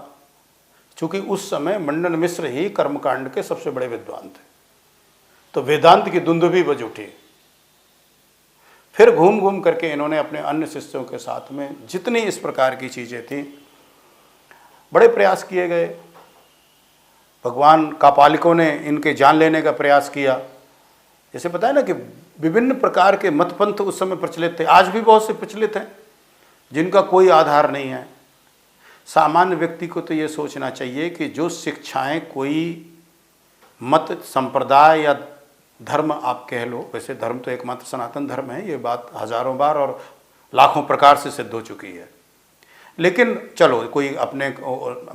क्योंकि उस समय मंडन मिश्र ही कर्मकांड के सबसे बड़े विद्वान थे, तो वेदांत की दुंदुभी बज उठी। फिर घूम घूम करके इन्होंने अपने अन्य शिष्यों के साथ में जितनी इस प्रकार की चीज़ें थी, बड़े प्रयास किए गए। भगवान कापालिकों ने इनके जान लेने का प्रयास किया। जैसे पता है ना कि विभिन्न प्रकार के मतपंथ उस समय प्रचलित थे, आज भी बहुत से प्रचलित हैं जिनका कोई आधार नहीं है। सामान्य व्यक्ति को तो ये सोचना चाहिए कि जो शिक्षाएं कोई मत, संप्रदाय या धर्म आप कह लो, वैसे धर्म तो एकमात्र सनातन धर्म है, ये बात हजारों बार और लाखों प्रकार से सिद्ध हो चुकी है, लेकिन चलो कोई अपने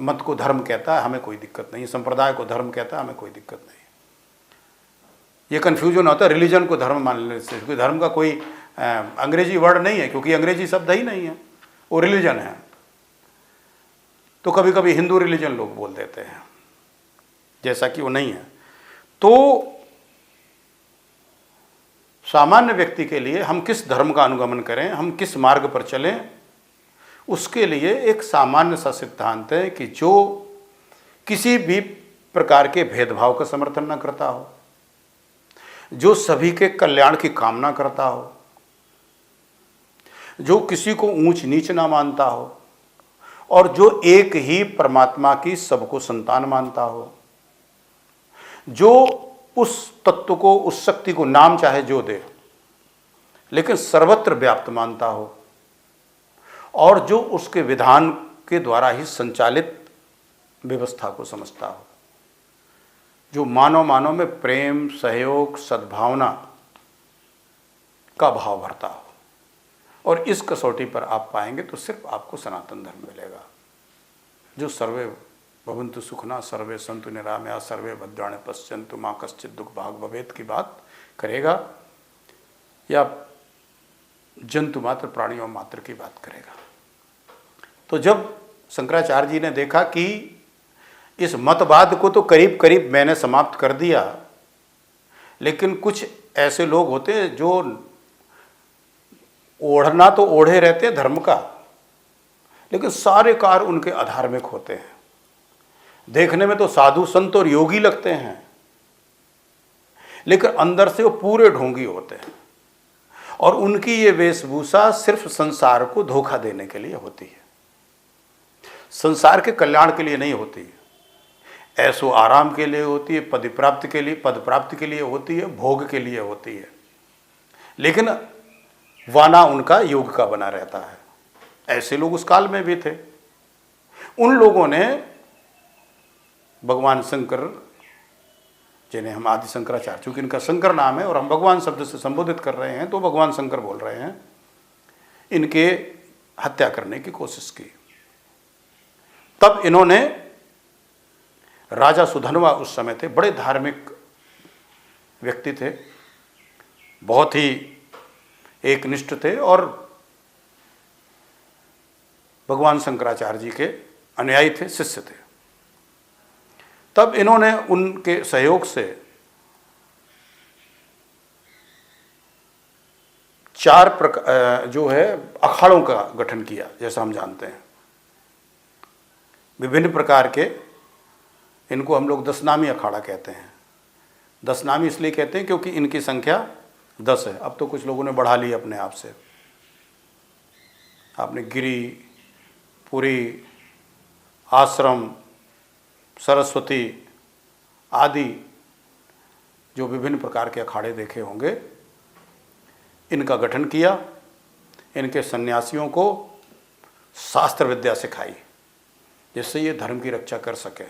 मत को धर्म कहता है, हमें कोई दिक्कत नहीं, संप्रदाय को धर्म कहता है, हमें कोई दिक्कत नहीं। ये कन्फ्यूजन होता है रिलीजन को धर्म मान लेने से, क्योंकि धर्म का कोई अंग्रेजी वर्ड नहीं है, क्योंकि अंग्रेजी शब्द ही नहीं है, वो रिलीजन है। तो कभी कभी हिंदू रिलीजन लोग बोल देते हैं, जैसा कि वो नहीं है। तो सामान्य व्यक्ति के लिए हम किस धर्म का अनुगमन करें, हम किस मार्ग पर चलें, उसके लिए एक सामान्य सा सिद्धांत है कि जो किसी भी प्रकार के भेदभाव का समर्थन न करता हो, जो सभी के कल्याण की कामना करता हो, जो किसी को ऊंच नीच ना मानता हो, और जो एक ही परमात्मा की सबको संतान मानता हो, जो उस तत्व को, उस शक्ति को नाम चाहे जो दे, लेकिन सर्वत्र व्याप्त मानता हो, और जो उसके विधान के द्वारा ही संचालित व्यवस्था को समझता हो, जो मानव मानव में प्रेम, सहयोग, सद्भावना का भाव भरता हो। और इस कसौटी पर आप पाएंगे तो सिर्फ आपको सनातन धर्म मिलेगा, जो सर्वे भवन्तु सुखना, सर्वे सन्तु निरामया, सर्वे भद्राणि पश्यन्तु मां कश्चित् दुख भाग भवेत् की बात करेगा, या जंतु मात्र, प्राणियों मात्र की बात करेगा। तो जब शंकराचार्य जी ने देखा कि इस मतवाद को तो करीब करीब मैंने समाप्त कर दिया, लेकिन कुछ ऐसे लोग होते हैं जो ओढ़ना तो ओढ़े रहते हैं धर्म का, लेकिन सारे कार्य उनके अधार्मिक होते हैं। देखने में तो साधु संत और योगी लगते हैं, लेकिन अंदर से वो पूरे ढोंगी होते हैं, और उनकी ये वेशभूषा सिर्फ संसार को धोखा देने के लिए होती है, संसार के कल्याण के लिए नहीं होती है। ऐसो आराम के लिए होती है, पद प्राप्ति के लिए होती है, भोग के लिए होती है, लेकिन वाना उनका योग का बना रहता है। ऐसे लोग उस काल में भी थे। उन लोगों ने भगवान शंकर, जिन्हें हम आदि शंकराचार्य, चूंकि इनका शंकर नाम है और हम भगवान शब्द से संबोधित कर रहे हैं तो भगवान शंकर बोल रहे हैं, इनके हत्या करने की कोशिश की। तब इन्होंने, राजा सुधनवा उस समय थे, बड़े धार्मिक व्यक्ति थे, बहुत ही एकनिष्ठ थे और भगवान शंकराचार्य जी के अनुयायी थे, शिष्य थे। तब इन्होंने उनके सहयोग से 4 जो है अखाड़ों का गठन किया, जैसा हम जानते हैं। विभिन्न प्रकार के, इनको हम लोग 10 नामी अखाड़ा कहते हैं। 10 नामी इसलिए कहते हैं क्योंकि इनकी संख्या 10 है। अब तो कुछ लोगों ने बढ़ा ली अपने आप से। आपने गिरी, पुरी, आश्रम, सरस्वती आदि जो विभिन्न प्रकार के अखाड़े देखे होंगे, इनका गठन किया। इनके सन्यासियों को शास्त्र विद्या सिखाई, जिससे ये धर्म की रक्षा कर सके।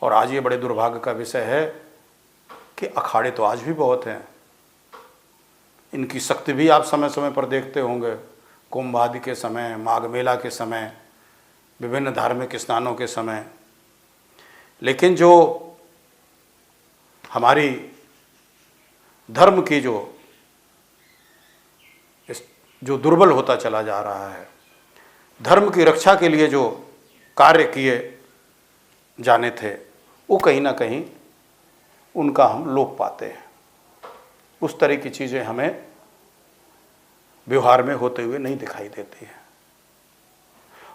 और आज ये बड़े दुर्भाग्य का विषय है कि अखाड़े तो आज भी बहुत हैं, इनकी शक्ति भी आप समय समय पर देखते होंगे, कुंभ आदि के समय, माघ मेला के समय, विभिन्न धार्मिक स्नानों के समय। लेकिन जो हमारी धर्म की जो जो दुर्बल होता चला जा रहा है, धर्म की रक्षा के लिए जो कार्य किए जाने थे, वो कहीं ना कहीं उनका हम लोप पाते हैं। उस तरह की चीज़ें हमें व्यवहार में होते हुए नहीं दिखाई देती हैं।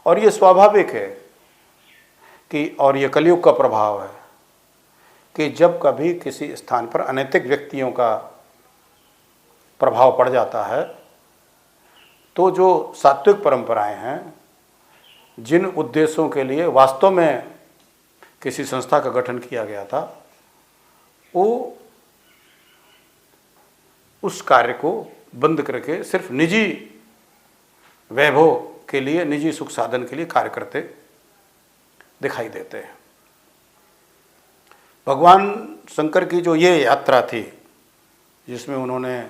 और ये स्वाभाविक है कि, और ये कलयुग का प्रभाव है कि जब कभी किसी स्थान पर अनैतिक व्यक्तियों का प्रभाव पड़ जाता है, तो जो सात्विक परंपराएं हैं, जिन उद्देश्यों के लिए वास्तव में किसी संस्था का गठन किया गया था, वो उस कार्य को बंद करके सिर्फ निजी वैभव के लिए, निजी सुख साधन के लिए कार्य करते दिखाई देते हैं। भगवान शंकर की जो ये यात्रा थी, जिसमें उन्होंने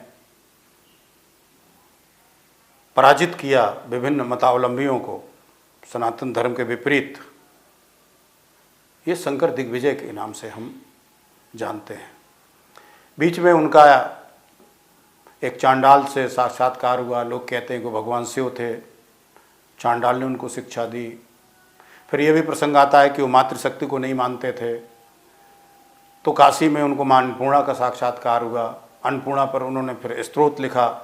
पराजित किया विभिन्न मतावलंबियों को सनातन धर्म के विपरीत, ये शंकर दिग्विजय के नाम से हम जानते हैं। बीच में उनका एक चांडाल से साक्षात्कार हुआ। लोग कहते हैं कि भगवान शिव थे, चांडाल ने उनको शिक्षा दी। फिर यह भी प्रसंग आता है कि वो मातृशक्ति को नहीं मानते थे, तो काशी में उनको मां अन्नपूर्णा का साक्षात्कार हुआ। अन्नपूर्णा पर उन्होंने फिर स्तोत्र लिखा,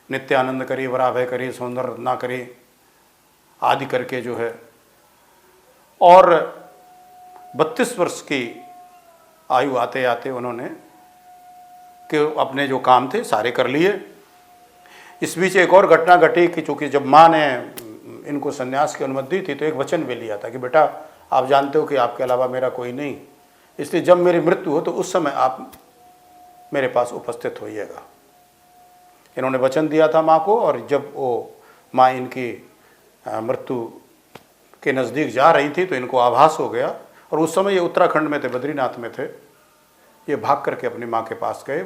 नित्यानंद करी, वराभय करी, सौंदर्य रत्ना करी आदि करके जो है। और 32 वर्ष की आयु आते आते उन्होंने कि अपने जो काम थे सारे कर लिए। इस बीच एक और घटना घटी कि चूँकि जब माँ ने इनको संन्यास की अनुमति दी थी, तो एक वचन भी लिया था कि बेटा आप जानते हो कि आपके अलावा मेरा कोई नहीं, इसलिए जब मेरी मृत्यु हो तो उस समय आप मेरे पास उपस्थित होइएगा। इन्होंने वचन दिया था माँ को, और जब वो माँ इनकी मृत्यु के नज़दीक जा रही थी तो इनको आभास हो गया, और उस समय ये उत्तराखंड में थे, बद्रीनाथ में थे। ये भाग करके अपनी माँ के पास गए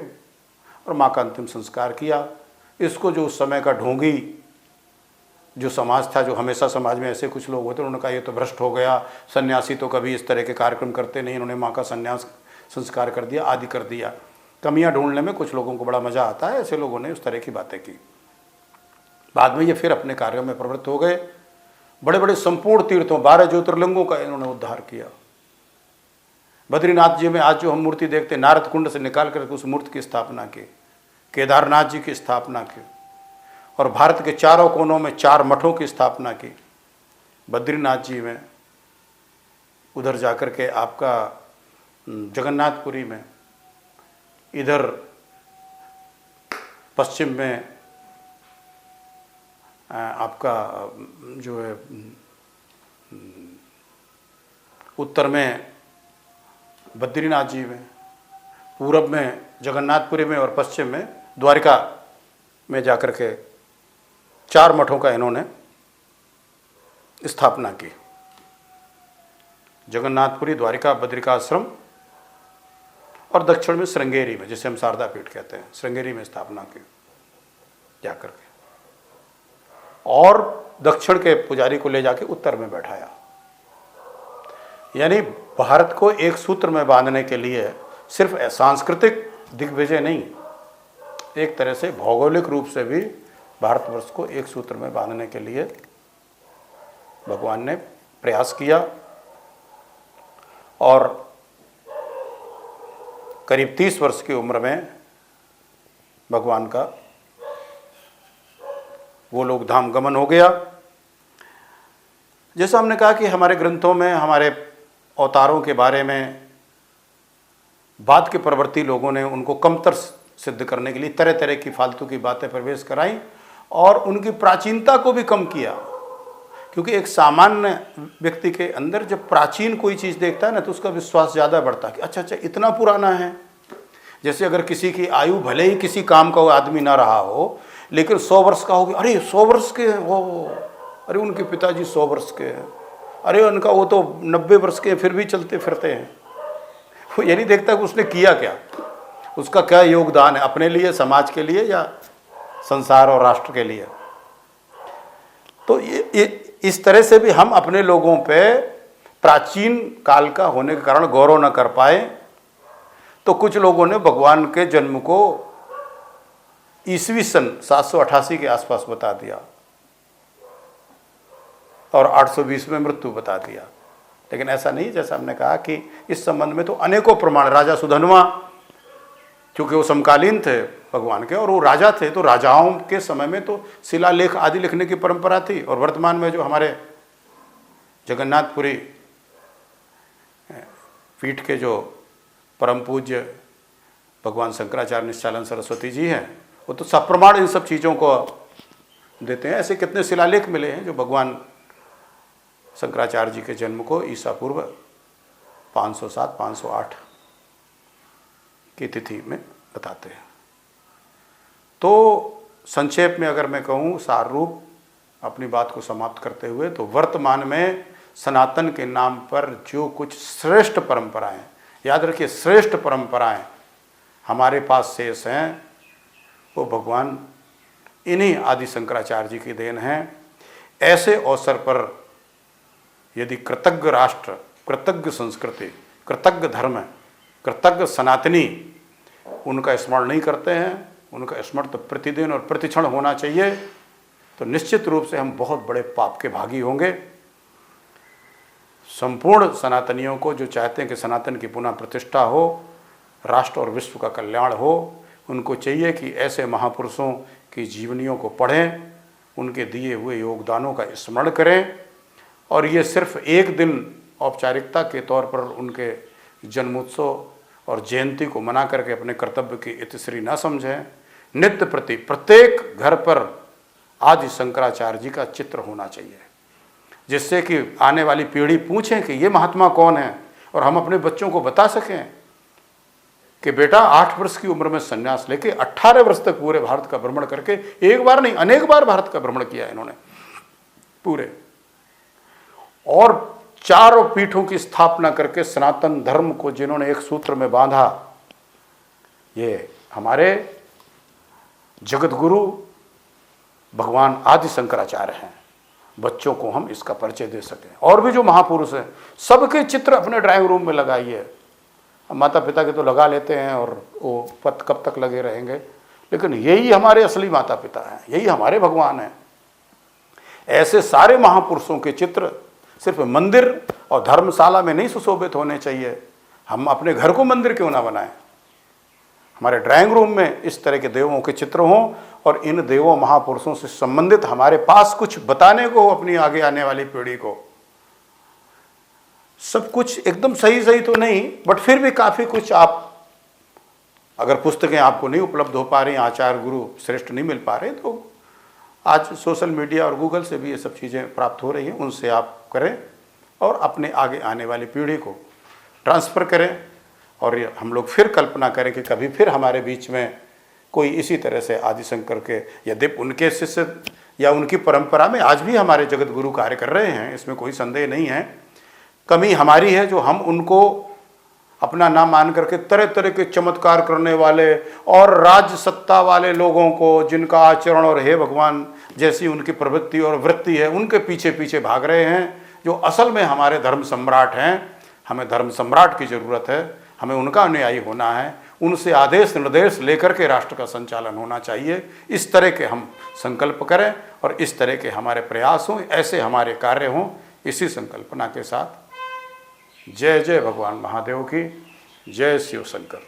और माँ का अंतिम संस्कार किया। इसको जो उस समय का ढोंगी जो समाज था, जो हमेशा समाज में ऐसे कुछ लोग होते, उन्होंने कहा ये तो भ्रष्ट हो गया, सन्यासी तो कभी इस तरह के कार्यक्रम करते नहीं, इन्होंने माँ का संन्यास संस्कार कर दिया आदि कर दिया। कमियां ढूंढने में कुछ लोगों को बड़ा मज़ा आता है, ऐसे लोगों ने उस तरह की बातें की। बाद में ये फिर अपने कार्यों में प्रवृत्त हो गए। बड़े बड़े संपूर्ण तीर्थों, 12 ज्योतिर्लिंगों का इन्होंने उद्धार किया। बद्रीनाथ जी में आज जो हम मूर्ति देखते हैं, नारद कुंड से निकाल कर उस मूर्ति की स्थापना की, केदारनाथ जी की स्थापना की, और भारत के चारों कोनों में 4 मठों की स्थापना की। बद्रीनाथ जी में, उधर जाकर के आपका जगन्नाथपुरी में, इधर पश्चिम में आपका जो है, उत्तर में बद्रीनाथ जी में, पूरब में जगन्नाथपुरी में, और पश्चिम में द्वारिका में जाकर के 4 मठों का इन्होंने स्थापना की। जगन्नाथपुरी, द्वारिका, बद्रिकाश्रम, और दक्षिण में श्रृंगेरी में, जिसे हम शारदा पीठ कहते हैं, श्रृंगेरी में स्थापना की जाकर के, और दक्षिण के पुजारी को ले जाके उत्तर में बैठाया। यानी भारत को एक सूत्र में बांधने के लिए सिर्फ सांस्कृतिक दिग्विजय नहीं, एक तरह से भौगोलिक रूप से भी भारतवर्ष को एक सूत्र में बांधने के लिए भगवान ने प्रयास किया। और करीब 30 वर्ष की उम्र में भगवान का वो लोग धाम गमन हो गया। जैसा हमने कहा कि हमारे ग्रंथों में हमारे अवतारों के बारे में बाद के प्रवर्ती लोगों ने उनको कमतर सिद्ध करने के लिए तरह तरह की फालतू की बातें प्रवेश कराई, और उनकी प्राचीनता को भी कम किया। क्योंकि एक सामान्य व्यक्ति के अंदर जब प्राचीन कोई चीज़ देखता है ना, तो उसका विश्वास ज़्यादा बढ़ता है कि अच्छा अच्छा इतना पुराना है। जैसे अगर किसी की आयु भले ही किसी काम का वो आदमी ना रहा हो, लेकिन 100 वर्ष का हो गया, अरे 100 वर्ष के हो, अरे उनके पिताजी 100 वर्ष के हैं, अरे उनका वो तो 90 वर्ष के फिर भी चलते फिरते हैं। वो ये नहीं देखता कि उसने किया क्या, उसका क्या योगदान है अपने लिए, समाज के लिए, या संसार और राष्ट्र के लिए। तो ये इस तरह से भी हम अपने लोगों पे प्राचीन काल का होने के कारण गौरव न कर पाए। तो कुछ लोगों ने भगवान के जन्म को ईस्वी सन 788 के आसपास बता दिया और 820 में मृत्यु बता दिया। लेकिन ऐसा नहीं, जैसा हमने कहा कि इस संबंध में तो अनेकों प्रमाण, राजा सुधन्वा, क्योंकि वो समकालीन थे भगवान के और वो राजा थे, तो राजाओं के समय में तो शिलालेख आदि लिखने की परंपरा थी। और वर्तमान में जो हमारे जगन्नाथपुरी पीठ के जो परम पूज्य भगवान शंकराचार्य निश्चलानंद सरस्वती जी हैं, वो तो सप्रमाण इन सब चीज़ों को देते हैं। ऐसे कितने शिलालेख मिले हैं जो भगवान शंकराचार्य जी के जन्म को ईसा पूर्व 507-508 की तिथि में बताते हैं। तो संक्षेप में अगर मैं कहूँ, सार रूप अपनी बात को समाप्त करते हुए, तो वर्तमान में सनातन के नाम पर जो कुछ श्रेष्ठ परंपराएं, याद रखिए श्रेष्ठ परंपराएं हमारे पास शेष हैं, वो भगवान इन्हीं आदि शंकराचार्य जी की देन है। ऐसे अवसर पर यदि कृतज्ञ राष्ट्र, कृतज्ञ संस्कृति, कृतज्ञ धर्म, कृतज्ञ सनातनी उनका स्मरण नहीं करते हैं, उनका स्मरण तो प्रतिदिन और प्रतिक्षण होना चाहिए, तो निश्चित रूप से हम बहुत बड़े पाप के भागी होंगे। संपूर्ण सनातनियों को जो चाहते हैं कि सनातन की पुनः प्रतिष्ठा हो, राष्ट्र और विश्व का कल्याण हो, उनको चाहिए कि ऐसे महापुरुषों की जीवनियों को पढ़ें, उनके दिए हुए योगदानों का स्मरण करें, और ये सिर्फ एक दिन औपचारिकता के तौर पर उनके जन्मोत्सव और जयंती को मना करके अपने कर्तव्य की इतिश्री न समझें। नित्य प्रति प्रत्येक घर पर आदि शंकराचार्य जी का चित्र होना चाहिए, जिससे कि आने वाली पीढ़ी पूछे कि ये महात्मा कौन है, और हम अपने बच्चों को बता सकें कि बेटा 8 वर्ष की उम्र में संन्यास लेके 18 वर्ष तक पूरे भारत का भ्रमण करके, एक बार नहीं अनेक बार भारत का भ्रमण किया इन्होंने पूरे, और 4 पीठों की स्थापना करके सनातन धर्म को जिन्होंने एक सूत्र में बांधा, ये हमारे जगत गुरु भगवान आदि शंकराचार्य हैं। बच्चों को हम इसका परिचय दे सकें। और भी जो महापुरुष हैं, सबके चित्र अपने ड्राइंग रूम में लगाइए। माता पिता के तो लगा लेते हैं और वो पत कब तक लगे रहेंगे, लेकिन यही हमारे असली माता पिता हैं, यही हमारे भगवान हैं। ऐसे सारे महापुरुषों के चित्र सिर्फ मंदिर और धर्मशाला में नहीं सुशोभित होने चाहिए, हम अपने घर को मंदिर क्यों ना बनाएं। हमारे ड्राइंग रूम में इस तरह के देवों के चित्र हों, और इन देवों महापुरुषों से संबंधित हमारे पास कुछ बताने को हो अपनी आगे आने वाली पीढ़ी को। सब कुछ एकदम सही तो नहीं, बट फिर भी काफ़ी कुछ आप, अगर पुस्तकें आपको नहीं उपलब्ध हो पा रही, आचार्य गुरु श्रेष्ठ नहीं मिल पा रहे, तो आज सोशल मीडिया और गूगल से भी ये सब चीज़ें प्राप्त हो रही हैं, उनसे आप करें और अपने आगे आने वाली पीढ़ी को ट्रांसफ़र करें। और हम लोग फिर कल्पना करें कि कभी फिर हमारे बीच में कोई इसी तरह से आदिशंकर के, यद्यपि उनके शिष्य या उनकी परंपरा में आज भी हमारे जगत गुरु कार्य कर रहे हैं, इसमें कोई संदेह नहीं है। कमी हमारी है जो हम उनको अपना नाम मान करके तरह तरह के चमत्कार करने वाले और राज्य सत्ता वाले लोगों को, जिनका आचरण और हे भगवान जैसी उनकी प्रवृत्ति और वृत्ति है, उनके पीछे पीछे भाग रहे हैं, जो असल में हमारे धर्म सम्राट हैं। हमें धर्म सम्राट की ज़रूरत है, हमें उनका अनुयायी होना है, उनसे आदेश निर्देश लेकर के राष्ट्र का संचालन होना चाहिए। इस तरह के हम संकल्प करें और इस तरह के हमारे प्रयास हों, ऐसे हमारे कार्य हों। इसी संकल्पना के साथ जय जय भगवान महादेव की, जय शिव शंकर।